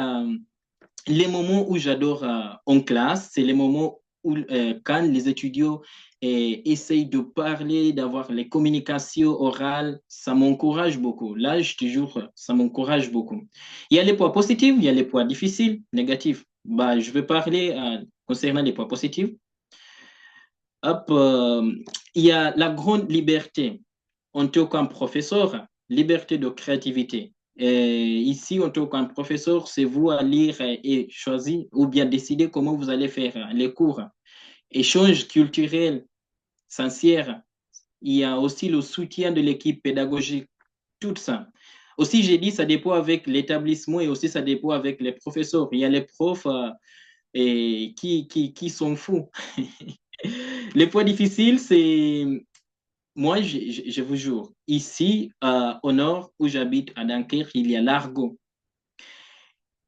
les moments où j'adore en classe, c'est les moments où quand les étudiants essayent de parler, d'avoir les communications orales, ça m'encourage beaucoup. Là, je te jure, ça m'encourage beaucoup. Il y a les points positifs, il y a les points difficiles, négatifs. Bah, je vais parler concernant les points positifs. Hop, il y a la grande liberté en tant qu'un professeur, liberté de créativité. Et ici, en tant qu'un professeur, c'est vous à lire et choisir ou bien décider comment vous allez faire les cours. Échange culturel sincère. Il y a aussi le soutien de l'équipe pédagogique, tout ça. Aussi, j'ai dit, ça dépend avec l'établissement et aussi ça dépend avec les professeurs. Il y a les profs qui sont fous. Les points difficiles, c'est, moi, je vous jure, ici, au nord où j'habite, à Dunkerque, il y a l'argot.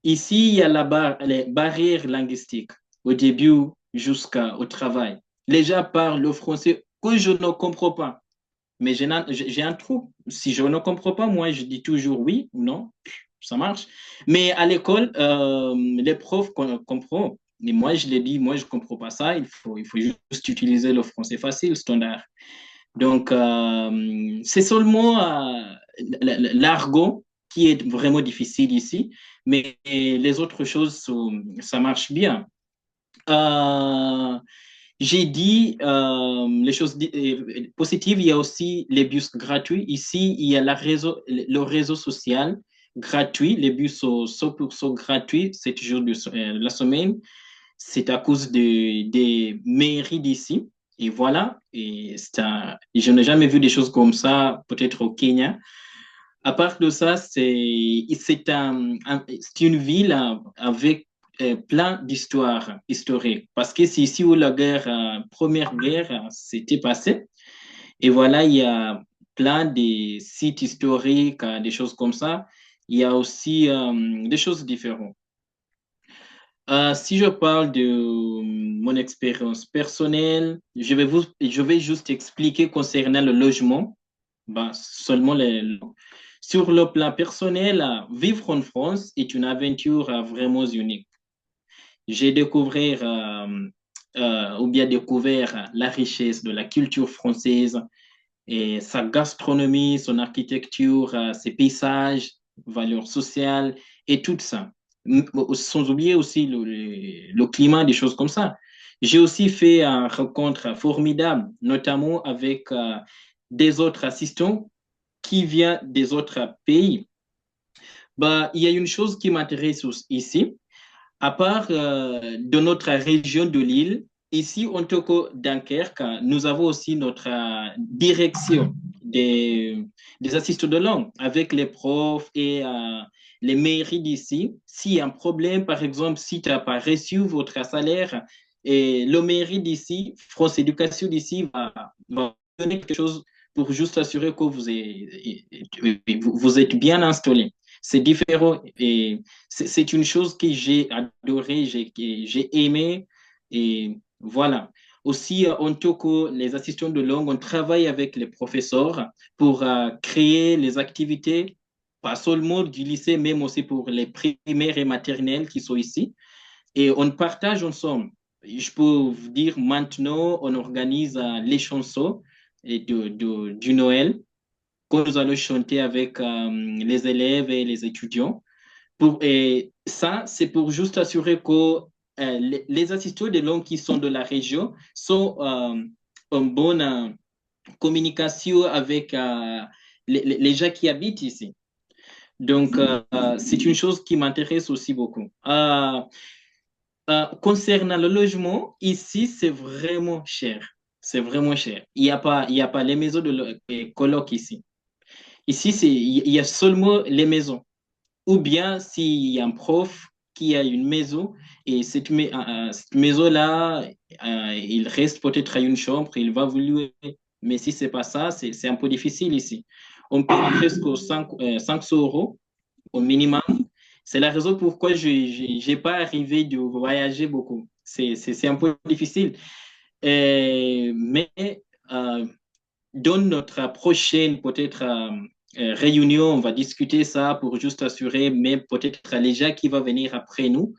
Ici, il y a les barrières linguistiques au début jusqu'au travail. Les gens parlent le français que je ne comprends pas, mais j'ai un trou. Si je ne comprends pas, moi, je dis toujours oui ou non, ça marche. Mais à l'école, les profs comprennent. Mais moi, je les dis, moi, je ne comprends pas ça. Il faut juste utiliser le français facile, standard. Donc, c'est seulement l'argot qui est vraiment difficile ici, mais les autres choses, ça marche bien. Euh, j'ai dit les choses positives, il y a aussi les bus gratuits. Ici, il y a le réseau social gratuit. Les bus sont 100% gratuits 7 jours de la semaine. C'est à cause des mairies d'ici. Et voilà, et je n'ai jamais vu des choses comme ça, peut-être au Kenya. À part de ça, c'est une ville avec plein d'histoires historiques. Parce que c'est ici où la première guerre s'était passée. Et voilà, il y a plein de sites historiques, des choses comme ça. Il y a aussi des choses différentes. Si je parle de mon expérience personnelle, je vais juste expliquer concernant le logement, ben, seulement sur le plan personnel, vivre en France est une aventure vraiment unique. J'ai découvert la richesse de la culture française et sa gastronomie, son architecture, ses paysages, valeurs sociales et tout ça. Sans oublier aussi le climat, des choses comme ça. J'ai aussi fait une rencontre formidable, notamment avec des autres assistants qui viennent des autres pays. Bah, il y a une chose qui m'intéresse ici, à part de notre région de l'île, ici, en tant que Dunkerque, nous avons aussi notre direction des assistants de langue avec les profs et les mairies d'ici. S'il y a un problème, par exemple, si tu n'as pas reçu votre salaire, et le mairie d'ici, France Éducation d'ici, va donner quelque chose pour juste assurer que vous êtes bien installé. C'est différent et c'est une chose que j'ai adoré, j'ai aimé et voilà. Aussi, en tant que les assistants de langue, on travaille avec les professeurs pour créer les activités, pas seulement du lycée, même aussi pour les primaires et maternelles qui sont ici. Et on partage ensemble. Je peux vous dire maintenant, on organise les chansons du Noël que nous allons chanter avec les élèves et les étudiants. Et ça, c'est pour juste assurer que les assistants de langue qui sont de la région sont en bonne communication avec les gens qui habitent ici. Donc, c'est une chose qui m'intéresse aussi beaucoup. Concernant le logement, ici, c'est vraiment cher. C'est vraiment cher. Il y a pas les maisons de coloc ici. Ici, il y a seulement les maisons. Ou bien s'il y a un prof qui a une maison et cette maison-là, il reste peut-être à une chambre, il va vous louer. Mais si c'est pas ça, c'est un peu difficile ici. On paye presque 500 euros au minimum. C'est la raison pourquoi je n'ai pas arrivé de voyager beaucoup. C'est un peu difficile. Mais euh, dans notre prochaine peut-être réunion, on va discuter ça pour juste assurer, mais peut-être les gens qui vont venir après nous,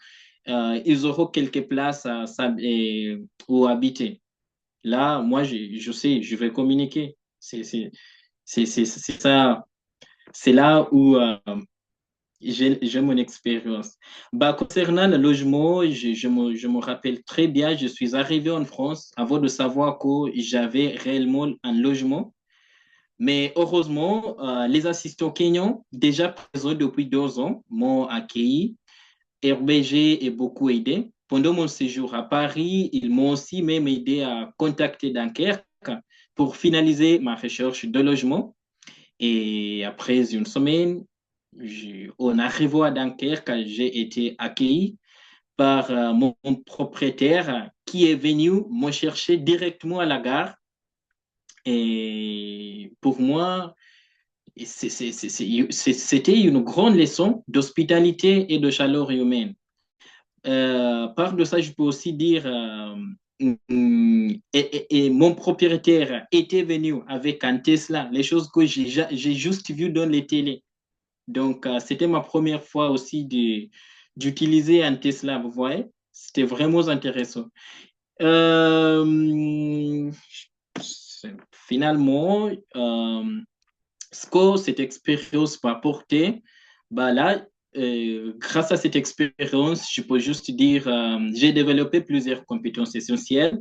ils auront quelques places où habiter. Là, moi, je sais, je vais communiquer. C'est ça, c'est là où j'ai mon expérience. Bah, concernant le logement, je me rappelle très bien, je suis arrivé en France avant de savoir que j'avais réellement un logement. Mais heureusement, les assistants kenyans, déjà présents depuis 2 ans, m'ont accueilli, hébergé et beaucoup aidé. Pendant mon séjour à Paris, ils m'ont aussi même aidé à contacter Dunkerque pour finaliser ma recherche de logement. Et après une semaine, en arrivant à Dunkerque, j'ai été accueilli par mon propriétaire qui est venu me chercher directement à la gare. Et pour moi, c'était une grande leçon d'hospitalité et de chaleur humaine. Par de ça, je peux aussi dire, et mon propriétaire était venu avec un Tesla, les choses que j'ai juste vues dans les télés. Donc, c'était ma première fois aussi d'utiliser un Tesla, vous voyez? C'était vraiment intéressant. Euh, Finalement, ce que cette expérience m'a apporté, bah là, grâce à cette expérience, je peux juste dire, j'ai développé plusieurs compétences essentielles,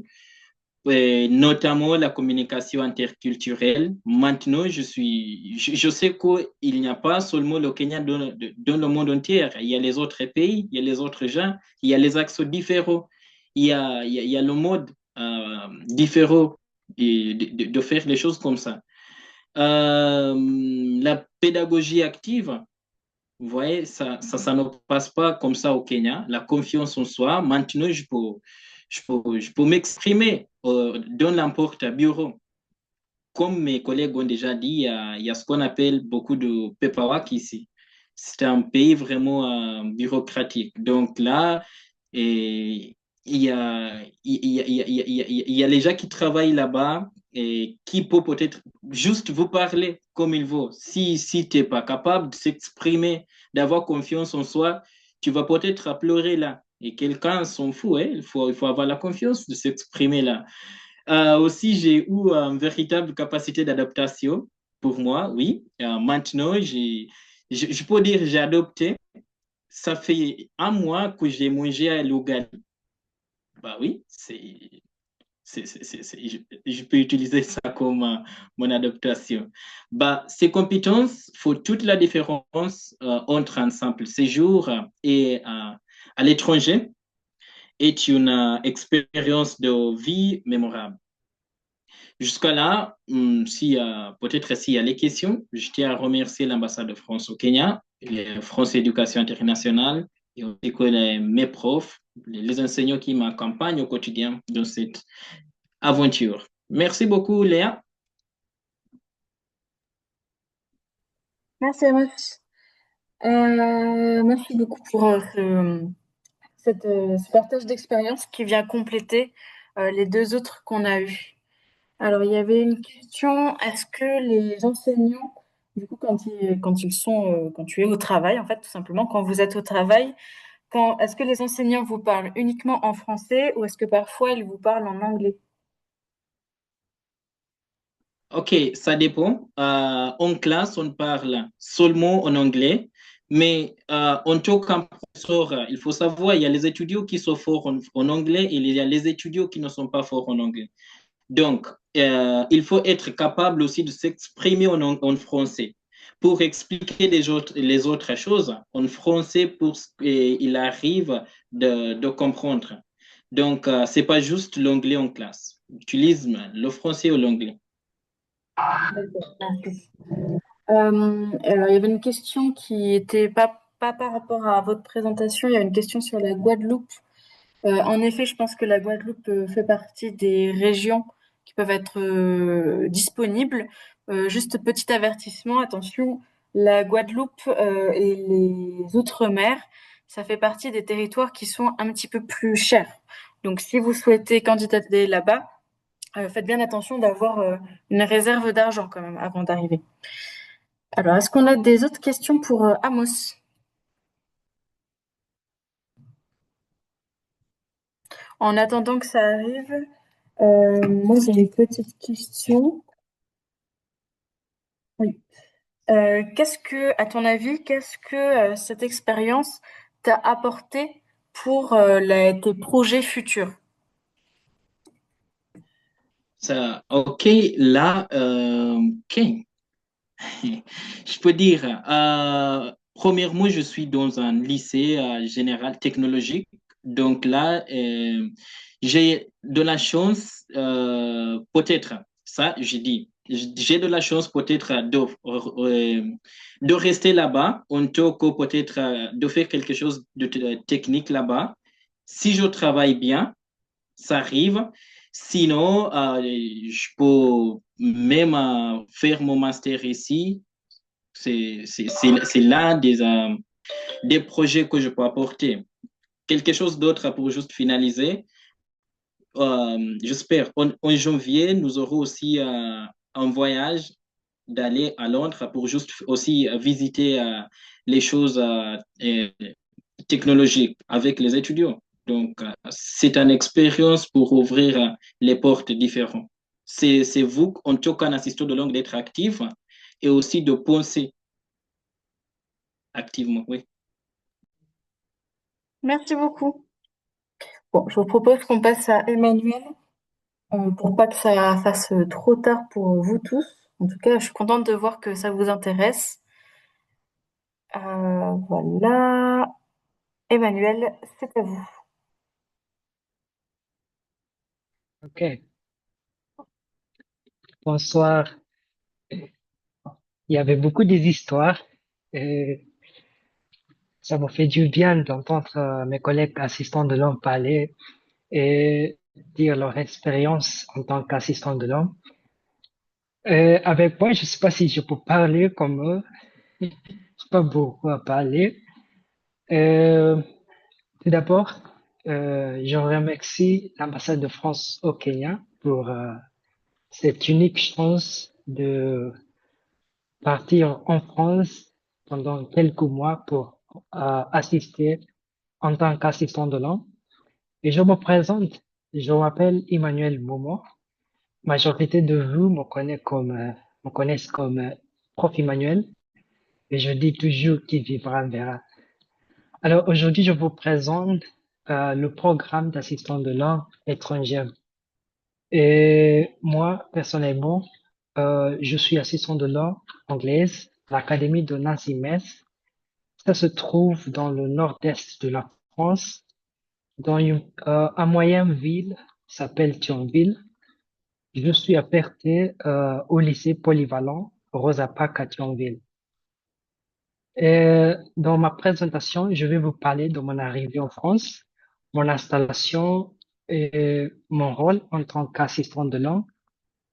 notamment la communication interculturelle. Maintenant, je sais qu'il n'y a pas seulement le Kenya dans le monde entier. Il y a les autres pays, il y a les autres gens, il y a les accents différents, il y a le mode différent de faire les choses comme ça. La pédagogie active, vous voyez, ça ne passe pas comme ça au Kenya. La confiance en soi, maintenant, je peux m'exprimer dans n'importe bureau. Comme mes collègues ont déjà dit, il y a ce qu'on appelle beaucoup de paperwork ici. C'est un pays vraiment bureaucratique. Donc là, et, il y a les gens qui travaillent là-bas et qui peuvent peut-être juste vous parler comme il faut. Si tu n'es pas capable de s'exprimer, d'avoir confiance en soi, tu vas peut-être pleurer là. Et quelqu'un s'en fout, hein? Il faut avoir la confiance de s'exprimer là. Aussi, j'ai eu une véritable capacité d'adaptation pour moi, oui. Maintenant, je peux dire j'ai adopté. Ça fait un mois que j'ai mangé à l'Ouganda. Bah oui, je peux utiliser ça comme mon adaptation. Bah, ces compétences font toute la différence entre un simple séjour et à l'étranger est une expérience de vie mémorable. Jusqu'à là, si, peut-être s'il y a les questions, je tiens à remercier l'ambassade de France au Kenya, et France Éducation Internationale, et aussi que mes profs, les enseignants qui m'accompagnent au quotidien dans cette aventure. Merci beaucoup, Léa. Merci, Amos. Merci beaucoup pour ce partage d'expérience qui vient compléter les deux autres qu'on a eus. Alors, il y avait une question, est-ce que les enseignants, du coup, quand tu es au travail, en fait, tout simplement, quand vous êtes au travail, est-ce que les enseignants vous parlent uniquement en français ou est-ce que parfois ils vous parlent en anglais? OK, ça dépend. En classe, on parle seulement en anglais, mais en tant qu'un professeur, il faut savoir, il y a les étudiants qui sont forts en anglais et il y a les étudiants qui ne sont pas forts en anglais. Donc, il faut être capable aussi de s'exprimer en français pour expliquer les autres choses en français pour qu'il arrive de comprendre. Donc, ce n'est pas juste l'anglais en classe. Utilise le français ou l'anglais. D'accord, merci. Alors, il y avait une question qui était pas par rapport à votre présentation, il y a une question sur la Guadeloupe. En effet, je pense que la Guadeloupe fait partie des régions qui peuvent être disponibles. Juste petit avertissement, attention, la Guadeloupe et les Outre-mer, ça fait partie des territoires qui sont un petit peu plus chers. Donc, si vous souhaitez candidater là-bas, faites bien attention d'avoir une réserve d'argent quand même avant d'arriver. Alors, est-ce qu'on a des autres questions pour Amos? En attendant que ça arrive, moi j'ai une petite question. Oui. À ton avis, qu'est-ce que cette expérience t'a apporté pour tes projets futurs? Ça, OK, là, OK. Je peux dire, premièrement, je suis dans un lycée général technologique. Donc là, j'ai de la chance, peut-être, ça, j'ai dit, j'ai de la chance peut-être de rester là-bas, en tant que peut-être de faire quelque chose de technique là-bas. Si je travaille bien, ça arrive. Sinon, je peux même faire mon master ici. C'est l'un des projets que je peux apporter. Quelque chose d'autre pour juste finaliser. J'espère, en janvier, nous aurons aussi un voyage d'aller à Londres pour juste aussi visiter les choses technologiques avec les étudiants. Donc, c'est une expérience pour ouvrir les portes différentes. C'est vous, en tant qu'un assistant de langue, d'être actif et aussi de penser activement. Oui. Merci beaucoup. Bon, je vous propose qu'on passe à Emmanuel, pour pas que ça fasse trop tard pour vous tous. En tout cas, je suis contente de voir que ça vous intéresse. Voilà. Emmanuel, c'est à vous. Ok, bonsoir. Il y avait beaucoup d'histoires et ça m'a fait du bien d'entendre mes collègues assistants de langue parler et dire leur expérience en tant qu'assistant de langue. Avec moi, je ne sais pas si je peux parler comme eux. Je n'ai pas beaucoup à parler. Euh, Tout d'abord, je remercie l'ambassade de France au Kenya pour cette unique chance de partir en France pendant quelques mois pour assister en tant qu'assistant de langue. Et je me présente, je m'appelle Emmanuel Momo. Majorité de vous me connaissent comme Prof Emmanuel, et je dis toujours qui vivra verra. Alors aujourd'hui, je vous présente le programme d'assistant de langue étrangère. Et moi, personnellement, je suis assistant de langue anglaise à l'Académie de Nancy-Metz. Ça se trouve dans le nord-est de la France, dans une moyenne ville qui s'appelle Thionville. Je suis affecté au lycée polyvalent Rosa Parks à Thionville. Et dans ma présentation, je vais vous parler de mon arrivée en France, mon installation et mon rôle en tant qu'assistant de langue.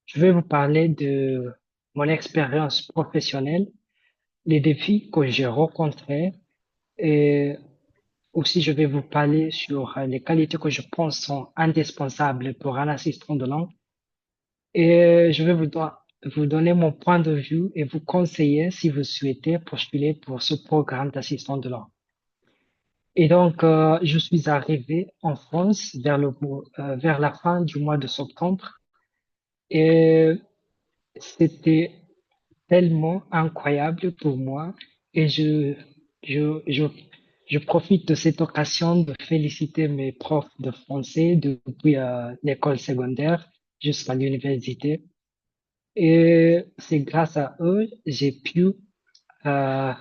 Je vais vous parler de mon expérience professionnelle, les défis que j'ai rencontrés et aussi je vais vous parler sur les qualités que je pense sont indispensables pour un assistant de langue. Et je vais vous donner mon point de vue et vous conseiller si vous souhaitez postuler pour ce programme d'assistant de langue. Et donc, je suis arrivé en France vers la fin du mois de septembre et c'était tellement incroyable pour moi et je, je, je profite de cette occasion de féliciter mes profs de français depuis l'école secondaire jusqu'à l'université. Et c'est grâce à eux, j'ai pu euh,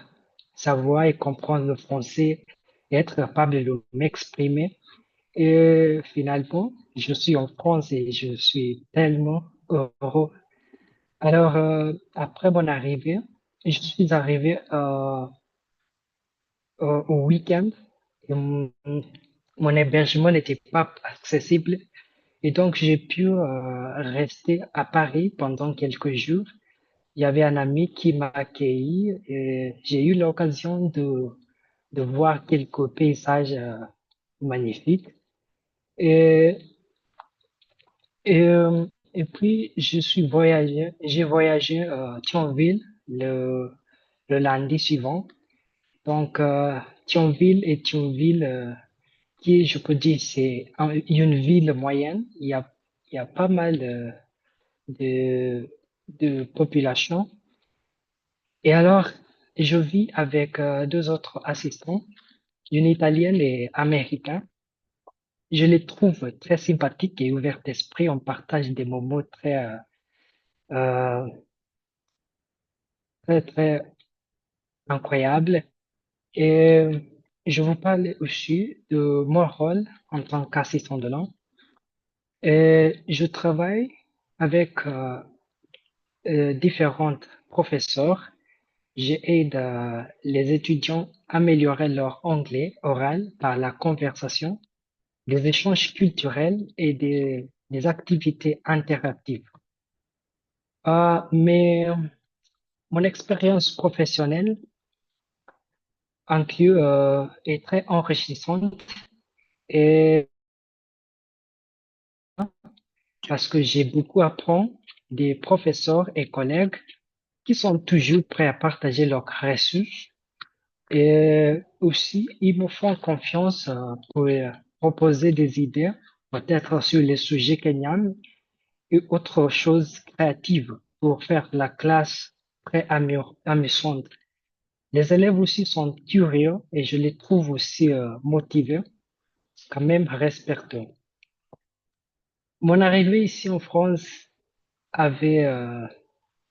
savoir et comprendre le français et être capable de m'exprimer. Et finalement, je suis en France et je suis tellement heureux. Alors, après mon arrivée, je suis arrivé au week-end et mon hébergement n'était pas accessible. Et donc, j'ai pu rester à Paris pendant quelques jours. Il y avait un ami qui m'a accueilli et j'ai eu l'occasion de voir quelques paysages magnifiques. Et, et puis, j'ai voyagé à Thionville le lundi suivant. Donc, Thionville est une ville qui, je peux dire, c'est une ville moyenne. Il y a pas mal de, de population. Et alors, je vis avec deux autres assistants, une italienne et américain. Je les trouve très sympathiques et ouverts d'esprit. On partage des moments euh, très incroyables. Et je vous parle aussi de mon rôle en tant qu'assistant de langue. Et je travaille avec différents professeurs. J'aide les étudiants à améliorer leur anglais oral par la conversation. des échanges culturels et des activités interactives. Mais mon expérience professionnelle inclut est très enrichissante et parce que j'ai beaucoup appris des professeurs et collègues qui sont toujours prêts à partager leurs ressources et aussi ils me font confiance pour proposer des idées, peut-être sur les sujets kenyans et autre chose créative pour faire la classe très amusante. Les élèves aussi sont curieux et je les trouve aussi motivés, quand même respectueux. Mon arrivée ici en France avait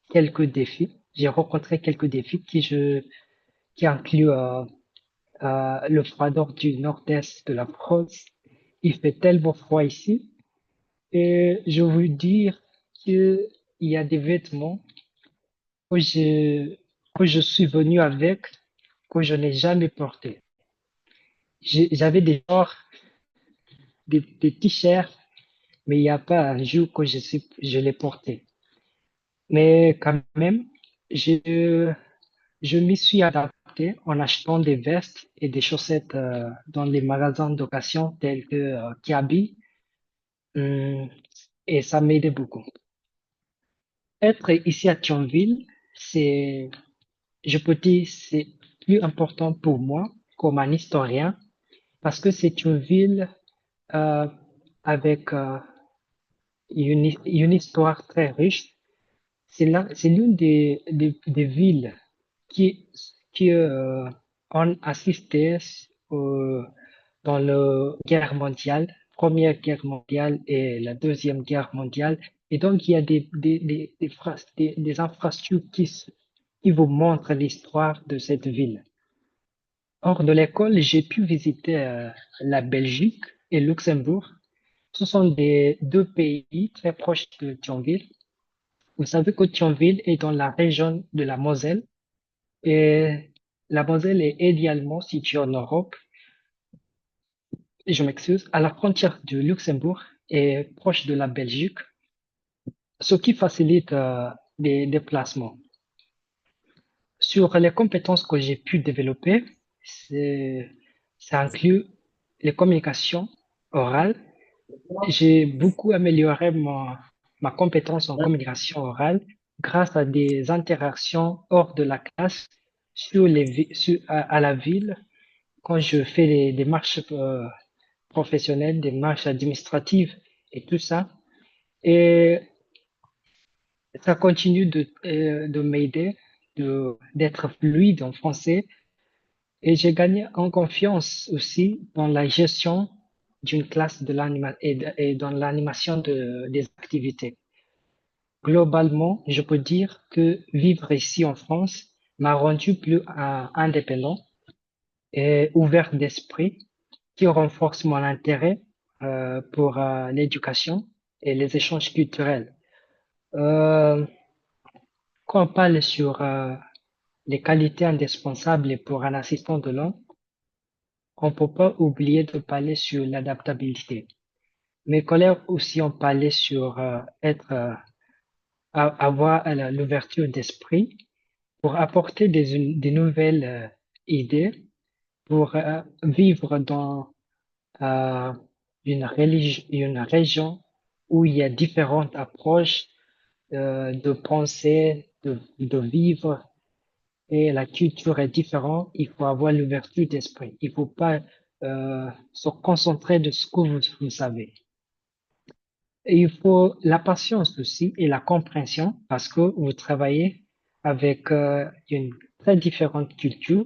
quelques défis. J'ai rencontré quelques défis qui incluent le froideur du nord-est de la France. Il fait tellement froid ici. Et je veux dire qu'il y a des vêtements que que je suis venu avec, que je n'ai jamais porté. J'avais des genres, des t-shirts, mais il n'y a pas un jour que je l'ai porté. Mais quand même, je, je m'y suis adapté en achetant des vestes et des chaussettes dans les magasins d'occasion tels que Kiabi, hum, et ça m'aidait beaucoup. Être ici à Thionville, c'est, je peux dire, c'est plus important pour moi comme un historien parce que c'est une ville euh, avec une histoire très riche. C'est l'une des villes qui, qui ont assisté au- dans la guerre mondiale, Première Guerre mondiale et la Deuxième Guerre mondiale. Et donc, il y a des infrastructures qui vous montrent l'histoire de cette ville. Hors de l'école, j'ai pu visiter la Belgique et Luxembourg. Ce sont deux pays très proches de Thionville. Vous savez que Thionville est dans la région de la Moselle et la Moselle est idéalement située en Europe, je m'excuse, à la frontière du Luxembourg et proche de la Belgique, ce qui facilite les déplacements. Sur les compétences que j'ai pu développer, c'est, ça inclut les communications orales. J'ai beaucoup amélioré ma compétence en communication orale grâce à des interactions hors de la classe à la ville quand je fais des démarches professionnelles, des démarches administratives et tout ça. Et ça continue de m'aider, d'être fluide en français. Et j'ai gagné en confiance aussi dans la gestion d'une classe et dans l'animation des activités. Globalement, je peux dire que vivre ici en France m'a rendu plus indépendant et ouvert d'esprit, qui renforce mon intérêt pour l'éducation et les échanges culturels. Euh, Quand on parle sur les qualités indispensables pour un assistant de langue, on ne peut pas oublier de parler sur l'adaptabilité. Mes collègues aussi ont parlé sur avoir l'ouverture d'esprit pour apporter des nouvelles idées, pour vivre dans euh, une région où il y a différentes approches de penser, de vivre et la culture est différente. Il faut avoir l'ouverture d'esprit. Il faut pas se concentrer de ce que vous savez. Et il faut la patience aussi et la compréhension parce que vous travaillez avec une très différente culture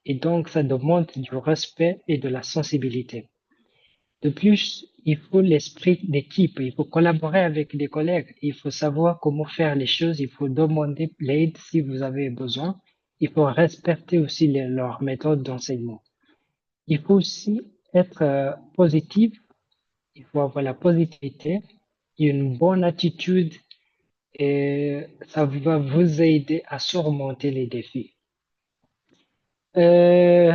et donc ça demande du respect et de la sensibilité. De plus, il faut l'esprit d'équipe, il faut collaborer avec des collègues, il faut savoir comment faire les choses, il faut demander l'aide si vous avez besoin, il faut respecter aussi leurs méthodes d'enseignement. Il faut aussi être positif, il faut avoir la positivité, une bonne attitude et ça va vous aider à surmonter les défis. Euh,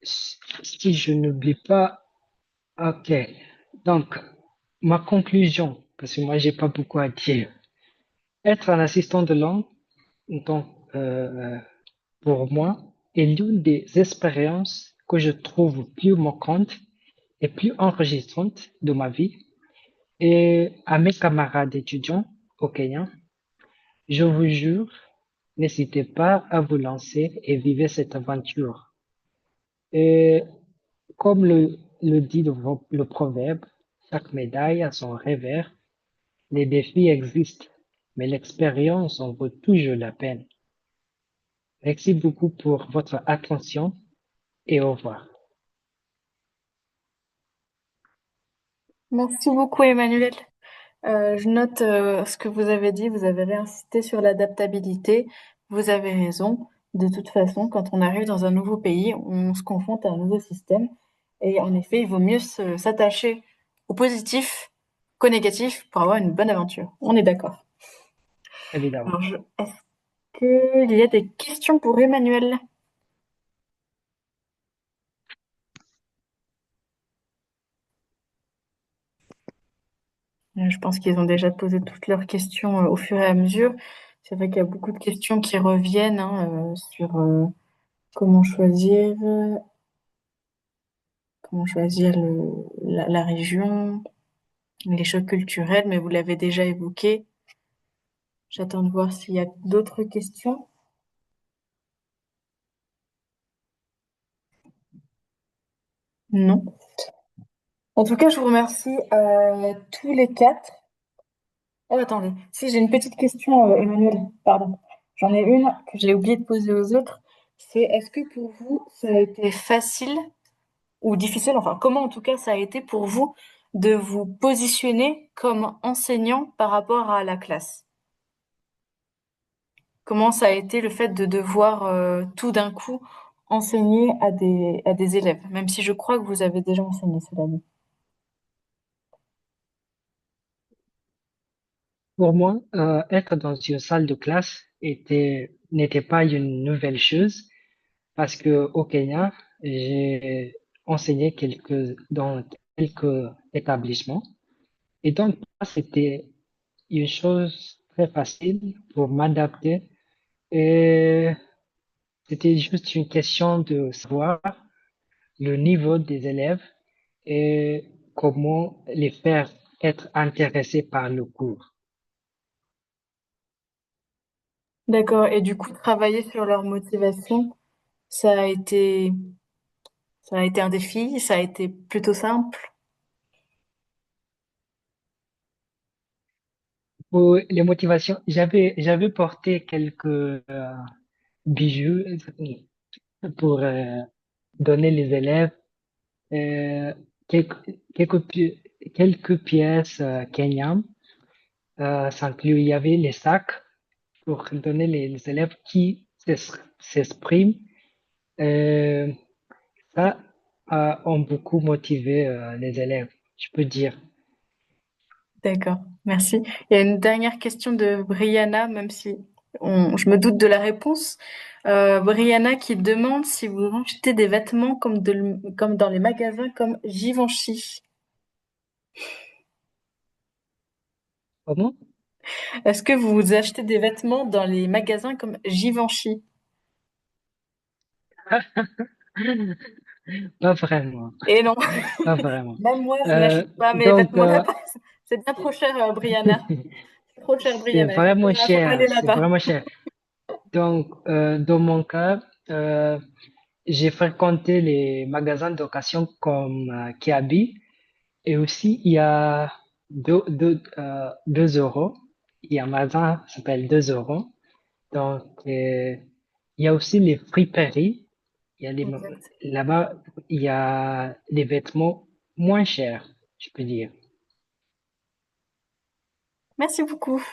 si je n'oublie pas Ok. Donc, ma conclusion, parce que moi, j'ai pas beaucoup à dire. Être un assistant de langue, donc, pour moi, est l'une des expériences que je trouve plus marquantes et plus enregistrantes de ma vie. Et à mes camarades étudiants au Kenya, je vous jure, n'hésitez pas à vous lancer et vivre cette aventure. Et comme le dit le proverbe, chaque médaille a son revers. Les défis existent, mais l'expérience en vaut toujours la peine. Merci beaucoup pour votre attention et au revoir. Merci beaucoup, Emmanuel. Je note ce que vous avez dit. Vous avez réinsisté sur l'adaptabilité. Vous avez raison. De toute façon, quand on arrive dans un nouveau pays, on se confronte à un nouveau système. Et en effet, il vaut mieux s'attacher au positif qu'au négatif pour avoir une bonne aventure. On est d'accord. Évidemment. Alors, est-ce qu'il y a des questions pour Emmanuel? Je pense qu'ils ont déjà posé toutes leurs questions au fur et à mesure. C'est vrai qu'il y a beaucoup de questions qui reviennent hein, sur comment choisir, la région, les chocs culturels, mais vous l'avez déjà évoqué. J'attends de voir s'il y a d'autres questions. Non. En tout cas, je vous remercie tous les quatre. Oh, attendez. Si, j'ai une petite question, Emmanuel. Pardon. J'en ai une que j'ai oublié de poser aux autres. C'est est-ce que pour vous, ça a été facile ou difficile, enfin, comment en tout cas ça a été pour vous de vous positionner comme enseignant par rapport à la classe? Comment ça a été le fait de devoir tout d'un coup enseigner à des élèves, même si je crois que vous avez déjà enseigné cela dit. Pour moi, être dans une salle de classe n'était pas une nouvelle chose parce que au Kenya, j'ai enseigné dans quelques établissements et donc c'était une chose très facile pour m'adapter et c'était juste une question de savoir le niveau des élèves et comment les faire être intéressés par le cours. D'accord. Et du coup, travailler sur leur motivation, ça a été, ça a été un défi, ça a été plutôt simple. Pour les motivations, j'avais porté quelques bijoux pour donner les élèves euh, quelques, quelques pièces kenyan. Ça inclut, il y avait les sacs pour donner les élèves qui s'expriment. Euh, Ça ont beaucoup motivé les élèves, je peux dire. D'accord, merci. Il y a une dernière question de Brianna, même si je me doute de la réponse. Brianna qui demande si vous achetez des vêtements comme dans les magasins comme Givenchy. Comment? Est-ce que vous achetez des vêtements dans les magasins comme Givenchy? Pas vraiment, Et non, pas vraiment. même moi, je Euh, n'achète pas mes donc, vêtements là-bas. C'est bien trop cher, Brianna. C'est trop cher, Brianna. Faut pas aller c'est là-bas. vraiment cher. Donc, dans mon cas, j'ai fréquenté les magasins d'occasion comme Kiabi et aussi il y a 2 euros. Il y a un magasin qui s'appelle 2 euros. Donc, il y a aussi les friperies. Il y a Exact. là-bas, il y a des vêtements moins chers, je peux dire. Merci beaucoup.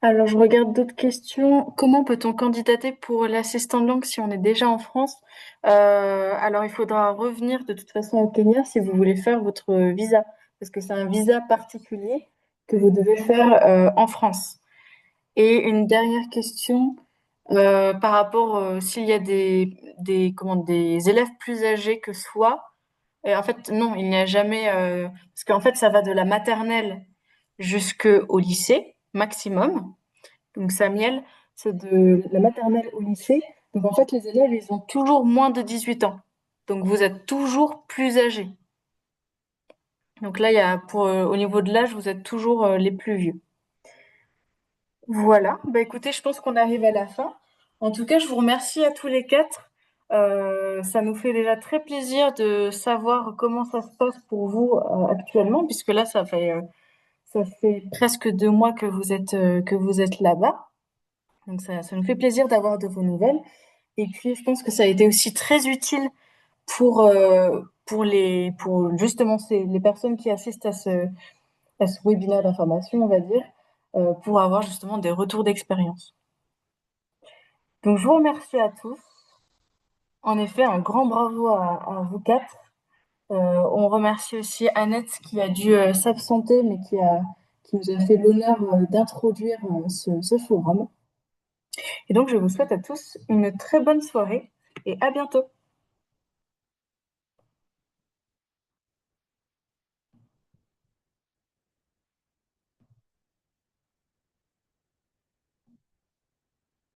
Alors, je regarde d'autres questions. Comment peut-on candidater pour l'assistant de langue si on est déjà en France? Alors, il faudra revenir de toute façon au Kenya si vous voulez faire votre visa, parce que c'est un visa particulier que vous devez faire en France. Et une dernière question par rapport s'il y a des élèves plus âgés que soi. Et en fait, non, il n'y a jamais, parce qu'en fait, ça va de la maternelle jusqu'au lycée maximum. Donc Samiel, c'est de la maternelle au lycée. Donc en fait, les élèves, ils ont toujours moins de 18 ans. Donc vous êtes toujours plus âgés. Donc là, il y a au niveau de l'âge, vous êtes toujours les plus vieux. Voilà. Bah écoutez, je pense qu'on arrive à la fin. En tout cas, je vous remercie à tous les quatre. Ça nous fait déjà très plaisir de savoir comment ça se passe pour vous actuellement, puisque là, ça fait presque 2 mois que vous êtes là-bas. Donc ça nous fait plaisir d'avoir de vos nouvelles. Et puis, je pense que ça a été aussi très utile pour justement les personnes qui assistent à ce webinaire d'information, on va dire, pour avoir justement des retours d'expérience. Donc, je vous remercie à tous. En effet, un grand bravo à vous quatre. On remercie aussi Annette qui a dû s'absenter, mais qui nous a fait l'honneur d'introduire ce forum. Et donc, je vous souhaite à tous une très bonne soirée et à bientôt.